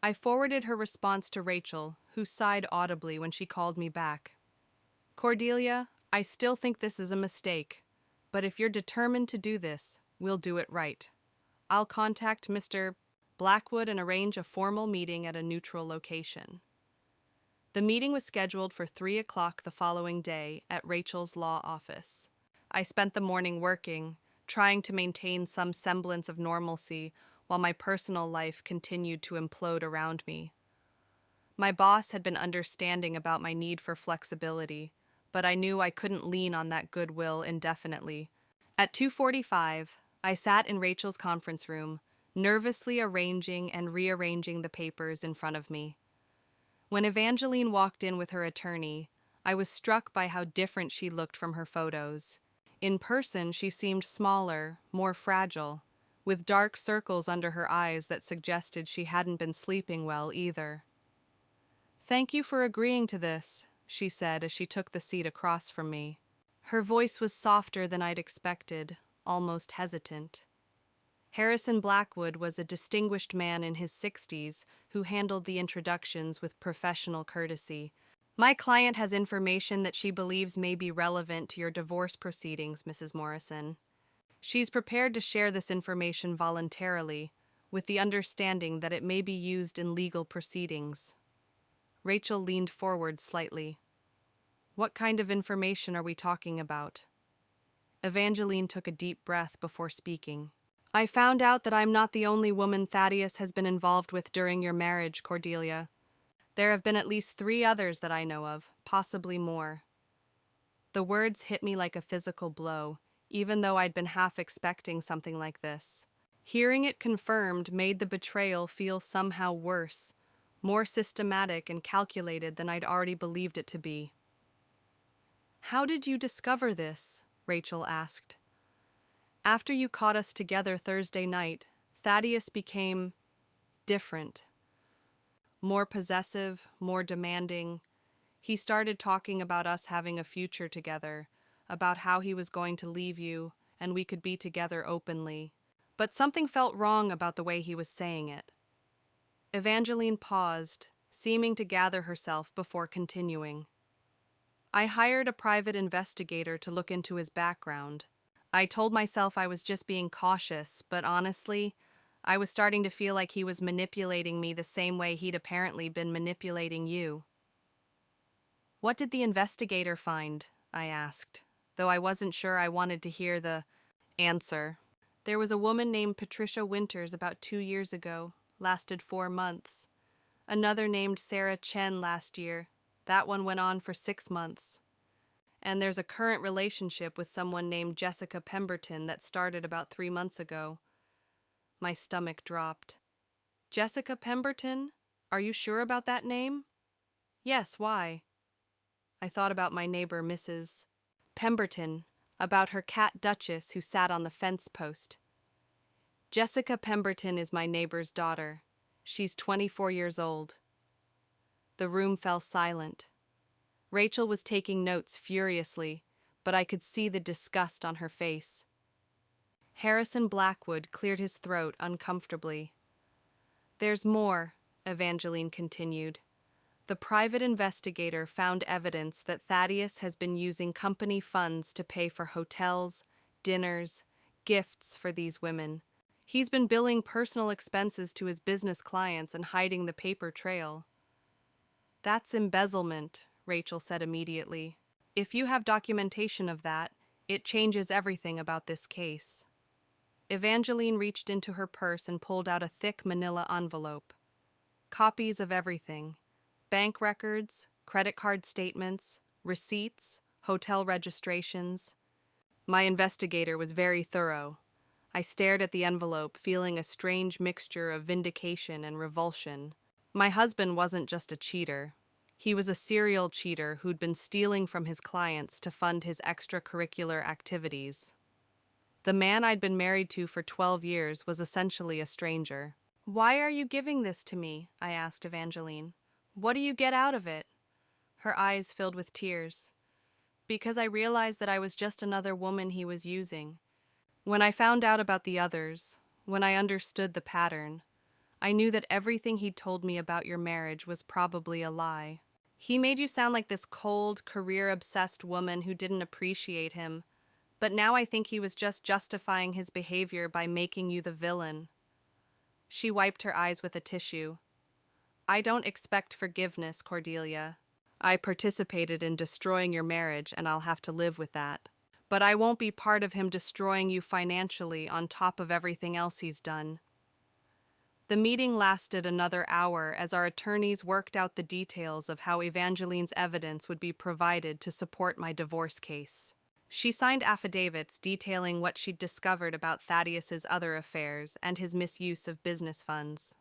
A: I forwarded her response to Rachel, who sighed audibly when she called me back. "Cordelia, I still think this is a mistake, but if you're determined to do this, we'll do it right. I'll contact Mr. Blackwood and arrange a formal meeting at a neutral location." The meeting was scheduled for 3 o'clock the following day at Rachel's law office. I spent the morning working, trying to maintain some semblance of normalcy while my personal life continued to implode around me. My boss had been understanding about my need for flexibility, but I knew I couldn't lean on that goodwill indefinitely. At 2:45, I sat in Rachel's conference room, nervously arranging and rearranging the papers in front of me. When Evangeline walked in with her attorney, I was struck by how different she looked from her photos. In person, she seemed smaller, more fragile, with dark circles under her eyes that suggested she hadn't been sleeping well either. "Thank you for agreeing to this," she said as she took the seat across from me. Her voice was softer than I'd expected, almost hesitant. Harrison Blackwood was a distinguished man in his 60s who handled the introductions with professional courtesy. My client has information that she believes may be relevant to your divorce proceedings, Mrs. Morrison. She's prepared to share this information voluntarily, with the understanding that it may be used in legal proceedings. Rachel leaned forward slightly. What kind of information are we talking about? Evangeline took a deep breath before speaking. I found out that I'm not the only woman Thaddeus has been involved with during your marriage, Cordelia. There have been at least 3 others that I know of, possibly more. The words hit me like a physical blow, even though I'd been half expecting something like this. Hearing it confirmed made the betrayal feel somehow worse, more systematic and calculated than I'd already believed it to be. How did you discover this? Rachel asked. After you caught us together Thursday night, Thaddeus became different. More possessive, more demanding. He started talking about us having a future together, about how he was going to leave you, and we could be together openly. But something felt wrong about the way he was saying it. Evangeline paused, seeming to gather herself before continuing. I hired a private investigator to look into his background. I told myself I was just being cautious, but honestly, I was starting to feel like he was manipulating me the same way he'd apparently been manipulating you. What did the investigator find? I asked, though I wasn't sure I wanted to hear the answer. There was a woman named Patricia Winters about 2 years ago, lasted 4 months. Another named Sarah Chen last year. That one went on for 6 months. And there's a current relationship with someone named Jessica Pemberton that started about 3 months ago. My stomach dropped. Jessica Pemberton? Are you sure about that name? Yes, why? I thought about my neighbor, Mrs. Pemberton, about her cat Duchess who sat on the fence post. Jessica Pemberton is my neighbor's daughter. She's 24 years old. The room fell silent. Rachel was taking notes furiously, but I could see the disgust on her face. Harrison Blackwood cleared his throat uncomfortably. There's more, Evangeline continued. The private investigator found evidence that Thaddeus has been using company funds to pay for hotels, dinners, gifts for these women. He's been billing personal expenses to his business clients and hiding the paper trail. That's embezzlement, Rachel said immediately. If you have documentation of that, it changes everything about this case. Evangeline reached into her purse and pulled out a thick manila envelope. Copies of everything. Bank records, credit card statements, receipts, hotel registrations. My investigator was very thorough. I stared at the envelope, feeling a strange mixture of vindication and revulsion. My husband wasn't just a cheater. He was a serial cheater who'd been stealing from his clients to fund his extracurricular activities. The man I'd been married to for 12 years was essentially a stranger. Why are you giving this to me? I asked Evangeline. What do you get out of it? Her eyes filled with tears. Because I realized that I was just another woman he was using. When I found out about the others, when I understood the pattern, I knew that everything he'd told me about your marriage was probably a lie. He made you sound like this cold, career-obsessed woman who didn't appreciate him, but now I think he was just justifying his behavior by making you the villain. She wiped her eyes with a tissue. I don't expect forgiveness, Cordelia. I participated in destroying your marriage, and I'll have to live with that. But I won't be part of him destroying you financially on top of everything else he's done. The meeting lasted another hour as our attorneys worked out the details of how Evangeline's evidence would be provided to support my divorce case. She signed affidavits detailing what she'd discovered about Thaddeus's other affairs and his misuse of business funds.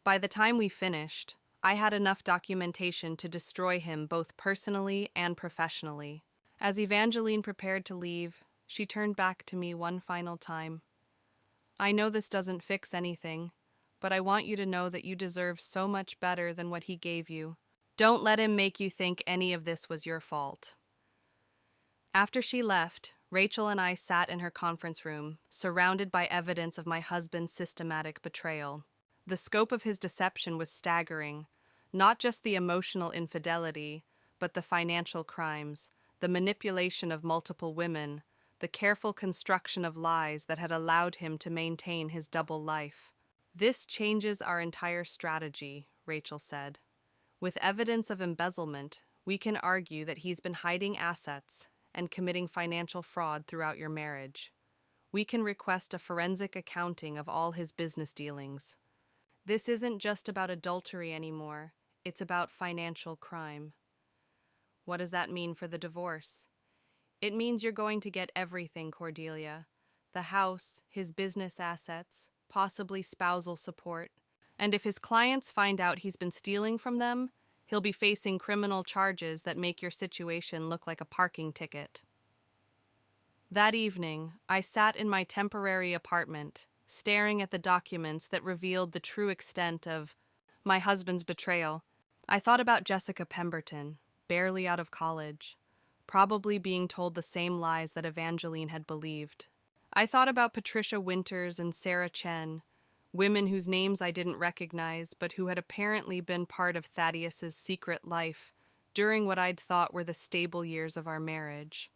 A: By the time we finished, I had enough documentation to destroy him both personally and professionally. As Evangeline prepared to leave, she turned back to me one final time. I know this doesn't fix anything, but I want you to know that you deserve so much better than what he gave you. Don't let him make you think any of this was your fault. After she left, Rachel and I sat in her conference room, surrounded by evidence of my husband's systematic betrayal. The scope of his deception was staggering, not just the emotional infidelity, but the financial crimes, the manipulation of multiple women, the careful construction of lies that had allowed him to maintain his double life. This changes our entire strategy, Rachel said. With evidence of embezzlement, we can argue that he's been hiding assets and committing financial fraud throughout your marriage. We can request a forensic accounting of all his business dealings. This isn't just about adultery anymore, it's about financial crime. What does that mean for the divorce? It means you're going to get everything, Cordelia. The house, his business assets, possibly spousal support. And if his clients find out he's been stealing from them, he'll be facing criminal charges that make your situation look like a parking ticket. That evening, I sat in my temporary apartment, staring at the documents that revealed the true extent of my husband's betrayal. I thought about Jessica Pemberton, barely out of college, probably being told the same lies that Evangeline had believed. I thought about Patricia Winters and Sarah Chen, women whose names I didn't recognize but who had apparently been part of Thaddeus's secret life during what I'd thought were the stable years of our marriage.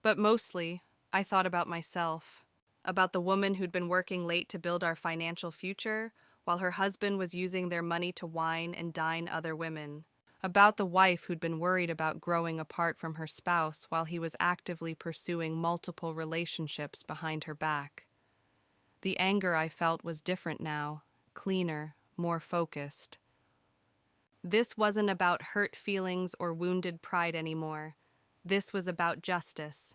A: But mostly, I thought about myself, about the woman who'd been working late to build our financial future while her husband was using their money to wine and dine other women, about the wife who'd been worried about growing apart from her spouse while he was actively pursuing multiple relationships behind her back. The anger I felt was different now, cleaner, more focused. This wasn't about hurt feelings or wounded pride anymore. This was about justice.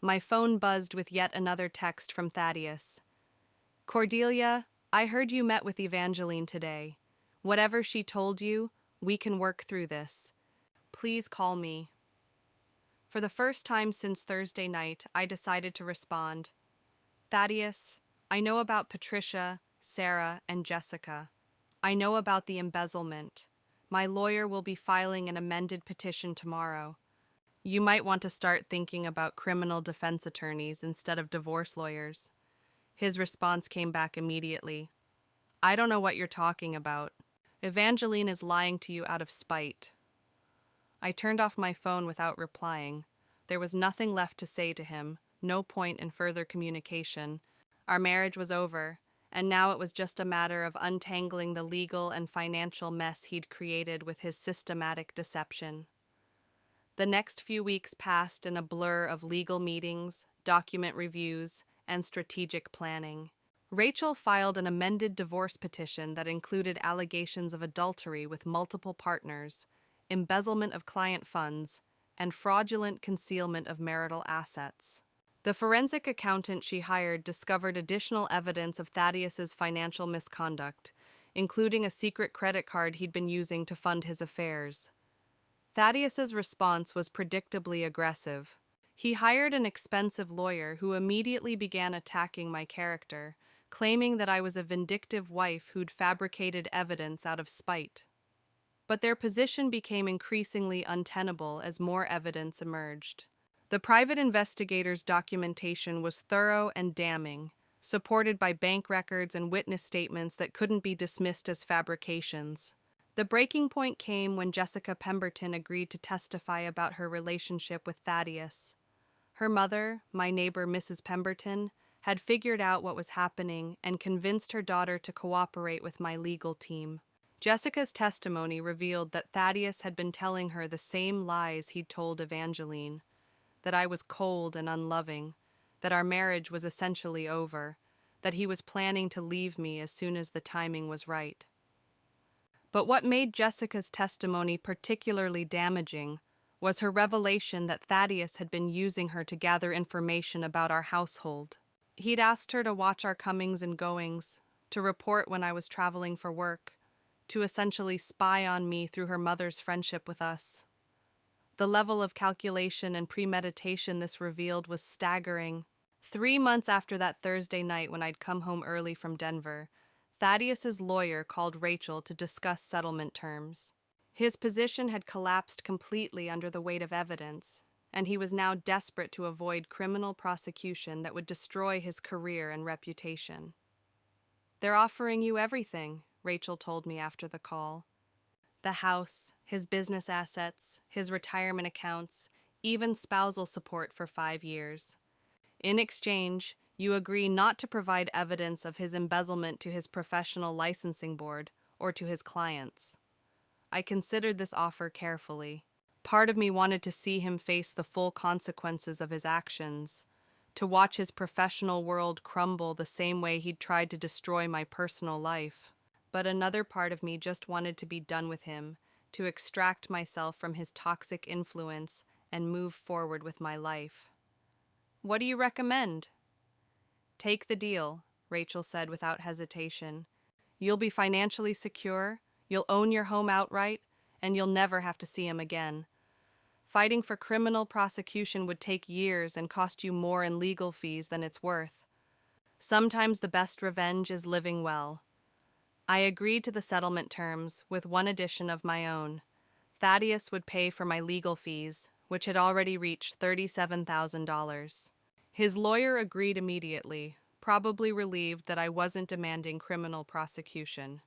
A: My phone buzzed with yet another text from Thaddeus. Cordelia, I heard you met with Evangeline today. Whatever she told you, we can work through this. Please call me. For the first time since Thursday night, I decided to respond. Thaddeus, I know about Patricia, Sarah, and Jessica. I know about the embezzlement. My lawyer will be filing an amended petition tomorrow. You might want to start thinking about criminal defense attorneys instead of divorce lawyers. His response came back immediately. I don't know what you're talking about. Evangeline is lying to you out of spite. I turned off my phone without replying. There was nothing left to say to him, no point in further communication. Our marriage was over, and now it was just a matter of untangling the legal and financial mess he'd created with his systematic deception. The next few weeks passed in a blur of legal meetings, document reviews, and strategic planning. Rachel filed an amended divorce petition that included allegations of adultery with multiple partners, embezzlement of client funds, and fraudulent concealment of marital assets. The forensic accountant she hired discovered additional evidence of Thaddeus's financial misconduct, including a secret credit card he'd been using to fund his affairs. Thaddeus's response was predictably aggressive. He hired an expensive lawyer who immediately began attacking my character, claiming that I was a vindictive wife who'd fabricated evidence out of spite. But their position became increasingly untenable as more evidence emerged. The private investigator's documentation was thorough and damning, supported by bank records and witness statements that couldn't be dismissed as fabrications. The breaking point came when Jessica Pemberton agreed to testify about her relationship with Thaddeus. Her mother, my neighbor Mrs. Pemberton, had figured out what was happening and convinced her daughter to cooperate with my legal team. Jessica's testimony revealed that Thaddeus had been telling her the same lies he'd told Evangeline, that I was cold and unloving, that our marriage was essentially over, that he was planning to leave me as soon as the timing was right. But what made Jessica's testimony particularly damaging was her revelation that Thaddeus had been using her to gather information about our household. He'd asked her to watch our comings and goings, to report when I was traveling for work, to essentially spy on me through her mother's friendship with us. The level of calculation and premeditation this revealed was staggering. 3 months after that Thursday night when I'd come home early from Denver, Thaddeus's lawyer called Rachel to discuss settlement terms. His position had collapsed completely under the weight of evidence, and he was now desperate to avoid criminal prosecution that would destroy his career and reputation. "They're offering you everything," Rachel told me after the call. "The house, his business assets, his retirement accounts, even spousal support for 5 years. In exchange, you agree not to provide evidence of his embezzlement to his professional licensing board or to his clients." I considered this offer carefully. Part of me wanted to see him face the full consequences of his actions, to watch his professional world crumble the same way he'd tried to destroy my personal life. But another part of me just wanted to be done with him, to extract myself from his toxic influence and move forward with my life. "What do you recommend?" "Take the deal," Rachel said without hesitation. "You'll be financially secure, you'll own your home outright, and you'll never have to see him again. Fighting for criminal prosecution would take years and cost you more in legal fees than it's worth. Sometimes the best revenge is living well." I agreed to the settlement terms with one addition of my own. Thaddeus would pay for my legal fees, which had already reached $37,000. His lawyer agreed immediately, probably relieved that I wasn't demanding criminal prosecution.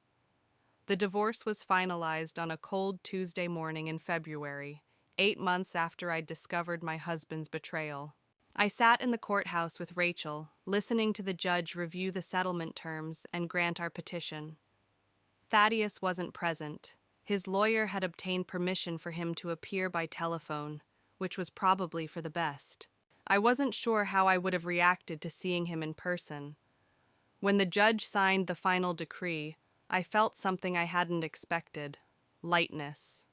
A: The divorce was finalized on a cold Tuesday morning in February, 8 months after I'd discovered my husband's betrayal. I sat in the courthouse with Rachel, listening to the judge review the settlement terms and grant our petition. Thaddeus wasn't present. His lawyer had obtained permission for him to appear by telephone, which was probably for the best. I wasn't sure how I would have reacted to seeing him in person. When the judge signed the final decree, I felt something I hadn't expected: lightness.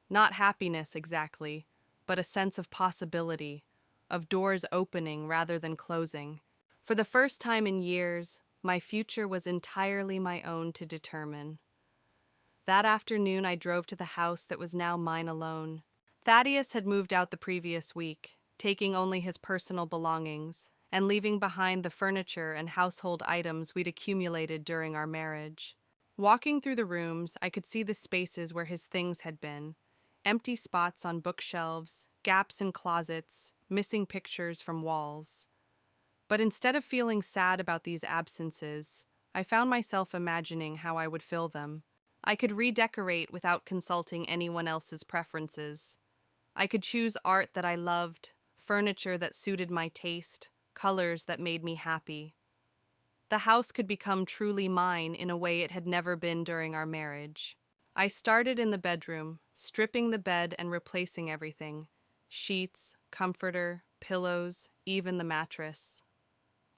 A: Not happiness exactly, but a sense of possibility, of doors opening rather than closing. For the first time in years, my future was entirely my own to determine. That afternoon, I drove to the house that was now mine alone. Thaddeus had moved out the previous week, taking only his personal belongings, and leaving behind the furniture and household items we'd accumulated during our marriage. Walking through the rooms, I could see the spaces where his things had been: empty spots on bookshelves, gaps in closets, missing pictures from walls. But instead of feeling sad about these absences, I found myself imagining how I would fill them. I could redecorate without consulting anyone else's preferences. I could choose art that I loved, furniture that suited my taste, colors that made me happy. The house could become truly mine in a way it had never been during our marriage. I started in the bedroom, stripping the bed and replacing everything: sheets, comforter, pillows, even the mattress.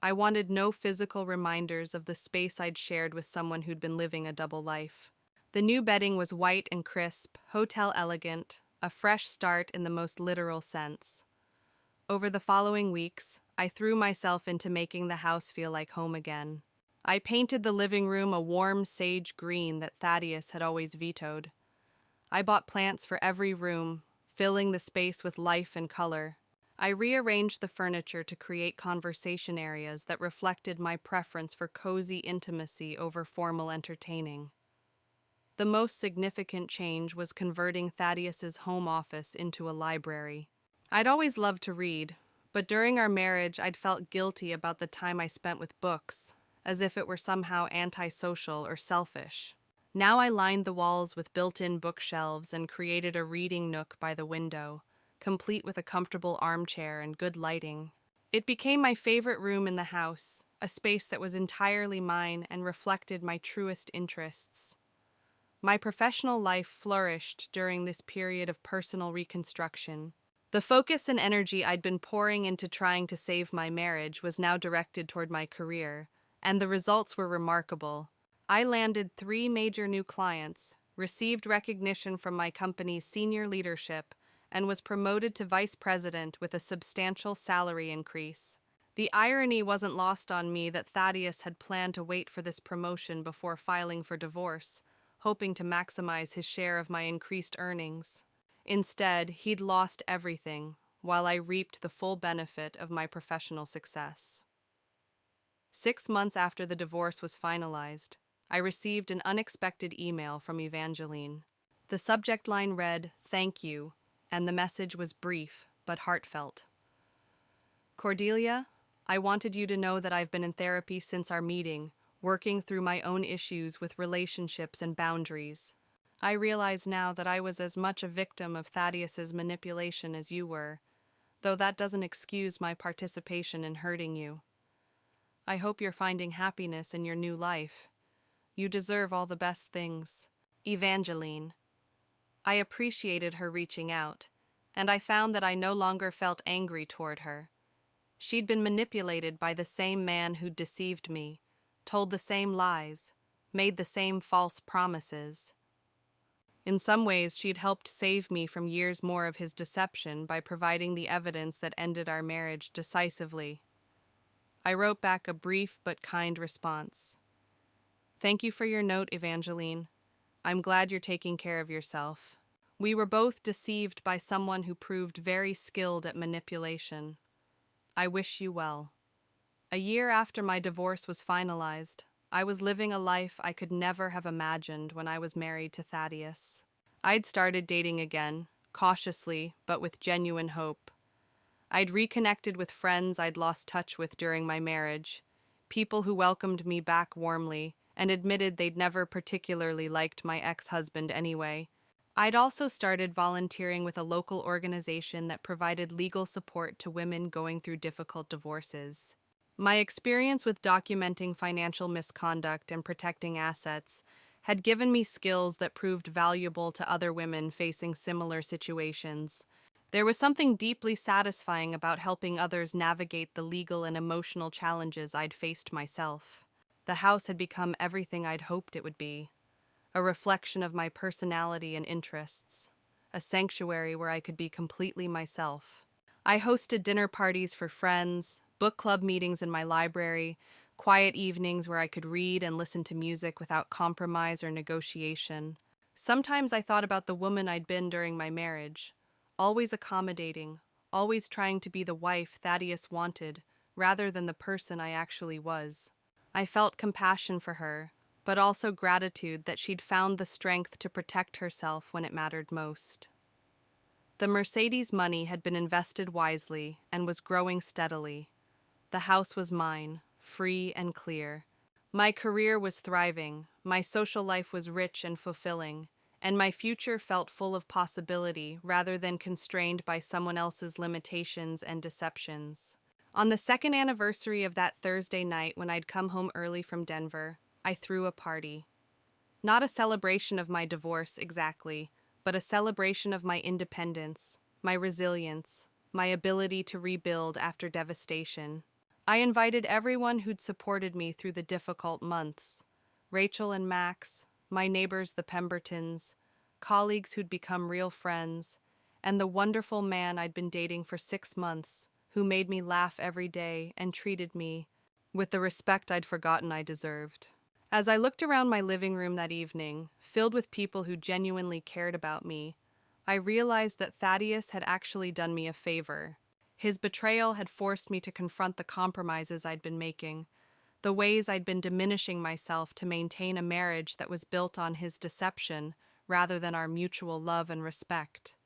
A: I wanted no physical reminders of the space I'd shared with someone who'd been living a double life. The new bedding was white and crisp, hotel elegant, a fresh start in the most literal sense. Over the following weeks, I threw myself into making the house feel like home again. I painted the living room a warm sage green that Thaddeus had always vetoed. I bought plants for every room, filling the space with life and color. I rearranged the furniture to create conversation areas that reflected my preference for cozy intimacy over formal entertaining. The most significant change was converting Thaddeus's home office into a library. I'd always loved to read, but during our marriage I'd felt guilty about the time I spent with books, as if it were somehow antisocial or selfish. Now I lined the walls with built-in bookshelves and created a reading nook by the window, complete with a comfortable armchair and good lighting. It became my favorite room in the house, a space that was entirely mine and reflected my truest interests. My professional life flourished during this period of personal reconstruction. The focus and energy I'd been pouring into trying to save my marriage was now directed toward my career, and the results were remarkable. I landed 3 major new clients, received recognition from my company's senior leadership, and was promoted to vice president with a substantial salary increase. The irony wasn't lost on me that Thaddeus had planned to wait for this promotion before filing for divorce, hoping to maximize his share of my increased earnings. Instead, he'd lost everything, while I reaped the full benefit of my professional success. 6 months after the divorce was finalized, I received an unexpected email from Evangeline. The subject line read, "Thank you," and the message was brief but heartfelt. Cordelia, I wanted you to know that I've been in therapy since our meeting, working through my own issues with relationships and boundaries. I realize now that I was as much a victim of Thaddeus's manipulation as you were, though that doesn't excuse my participation in hurting you. I hope you're finding happiness in your new life. You deserve all the best things. Evangeline. I appreciated her reaching out, and I found that I no longer felt angry toward her. She'd been manipulated by the same man who'd deceived me, told the same lies, made the same false promises. In some ways, she'd helped save me from years more of his deception by providing the evidence that ended our marriage decisively. I wrote back a brief but kind response. Thank you for your note, Evangeline. I'm glad you're taking care of yourself. We were both deceived by someone who proved very skilled at manipulation. I wish you well. A year after my divorce was finalized, I was living a life I could never have imagined when I was married to Thaddeus. I'd started dating again, cautiously, but with genuine hope. I'd reconnected with friends I'd lost touch with during my marriage, people who welcomed me back warmly and admitted they'd never particularly liked my ex-husband anyway. I'd also started volunteering with a local organization that provided legal support to women going through difficult divorces. My experience with documenting financial misconduct and protecting assets had given me skills that proved valuable to other women facing similar situations. There was something deeply satisfying about helping others navigate the legal and emotional challenges I'd faced myself. The house had become everything I'd hoped it would be. A reflection of my personality and interests, a sanctuary where I could be completely myself. I hosted dinner parties for friends, book club meetings in my library, quiet evenings where I could read and listen to music without compromise or negotiation. Sometimes I thought about the woman I'd been during my marriage, always accommodating, always trying to be the wife Thaddeus wanted, rather than the person I actually was. I felt compassion for her, but also gratitude that she'd found the strength to protect herself when it mattered most. The Mercedes money had been invested wisely and was growing steadily. The house was mine, free and clear. My career was thriving, my social life was rich and fulfilling, and my future felt full of possibility rather than constrained by someone else's limitations and deceptions. On the second anniversary of that Thursday night when I'd come home early from Denver, I threw a party. Not a celebration of my divorce exactly, but a celebration of my independence, my resilience, my ability to rebuild after devastation. I invited everyone who'd supported me through the difficult months. Rachel and Max, my neighbors the Pembertons, colleagues who'd become real friends, and the wonderful man I'd been dating for 6 months, who made me laugh every day and treated me with the respect I'd forgotten I deserved. As I looked around my living room that evening, filled with people who genuinely cared about me, I realized that Thaddeus had actually done me a favor. His betrayal had forced me to confront the compromises I'd been making, the ways I'd been diminishing myself to maintain a marriage that was built on his deception rather than our mutual love and respect.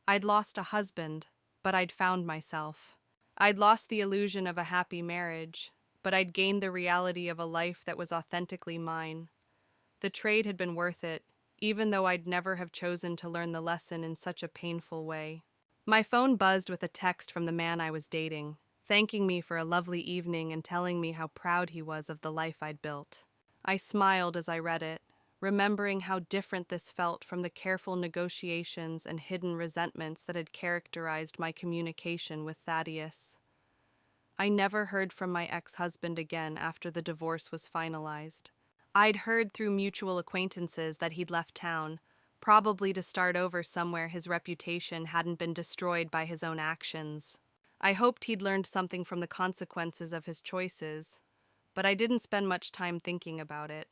A: I'd lost a husband, but I'd found myself. I'd lost the illusion of a happy marriage, but I'd gained the reality of a life that was authentically mine. The trade had been worth it, even though I'd never have chosen to learn the lesson in such a painful way. My phone buzzed with a text from the man I was dating, thanking me for a lovely evening and telling me how proud he was of the life I'd built. I smiled as I read it, remembering how different this felt from the careful negotiations and hidden resentments that had characterized my communication with Thaddeus. I never heard from my ex-husband again after the divorce was finalized. I'd heard through mutual acquaintances that he'd left town, probably to start over somewhere his reputation hadn't been destroyed by his own actions. I hoped he'd learned something from the consequences of his choices, but I didn't spend much time thinking about it.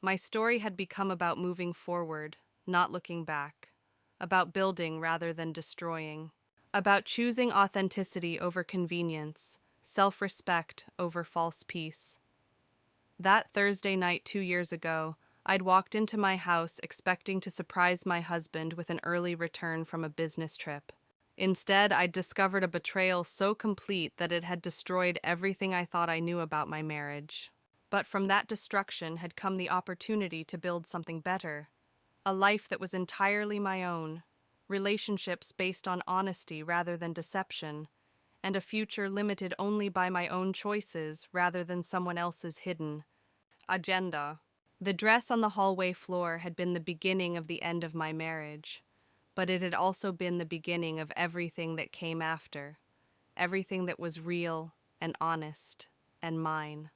A: My story had become about moving forward, not looking back, about building rather than destroying, about choosing authenticity over convenience, self-respect over false peace. That Thursday night 2 years ago, I'd walked into my house expecting to surprise my husband with an early return from a business trip. Instead, I'd discovered a betrayal so complete that it had destroyed everything I thought I knew about my marriage. But from that destruction had come the opportunity to build something better, a life that was entirely my own, relationships based on honesty rather than deception, and a future limited only by my own choices rather than someone else's hidden agenda. The dress on the hallway floor had been the beginning of the end of my marriage, but it had also been the beginning of everything that came after, everything that was real and honest and mine.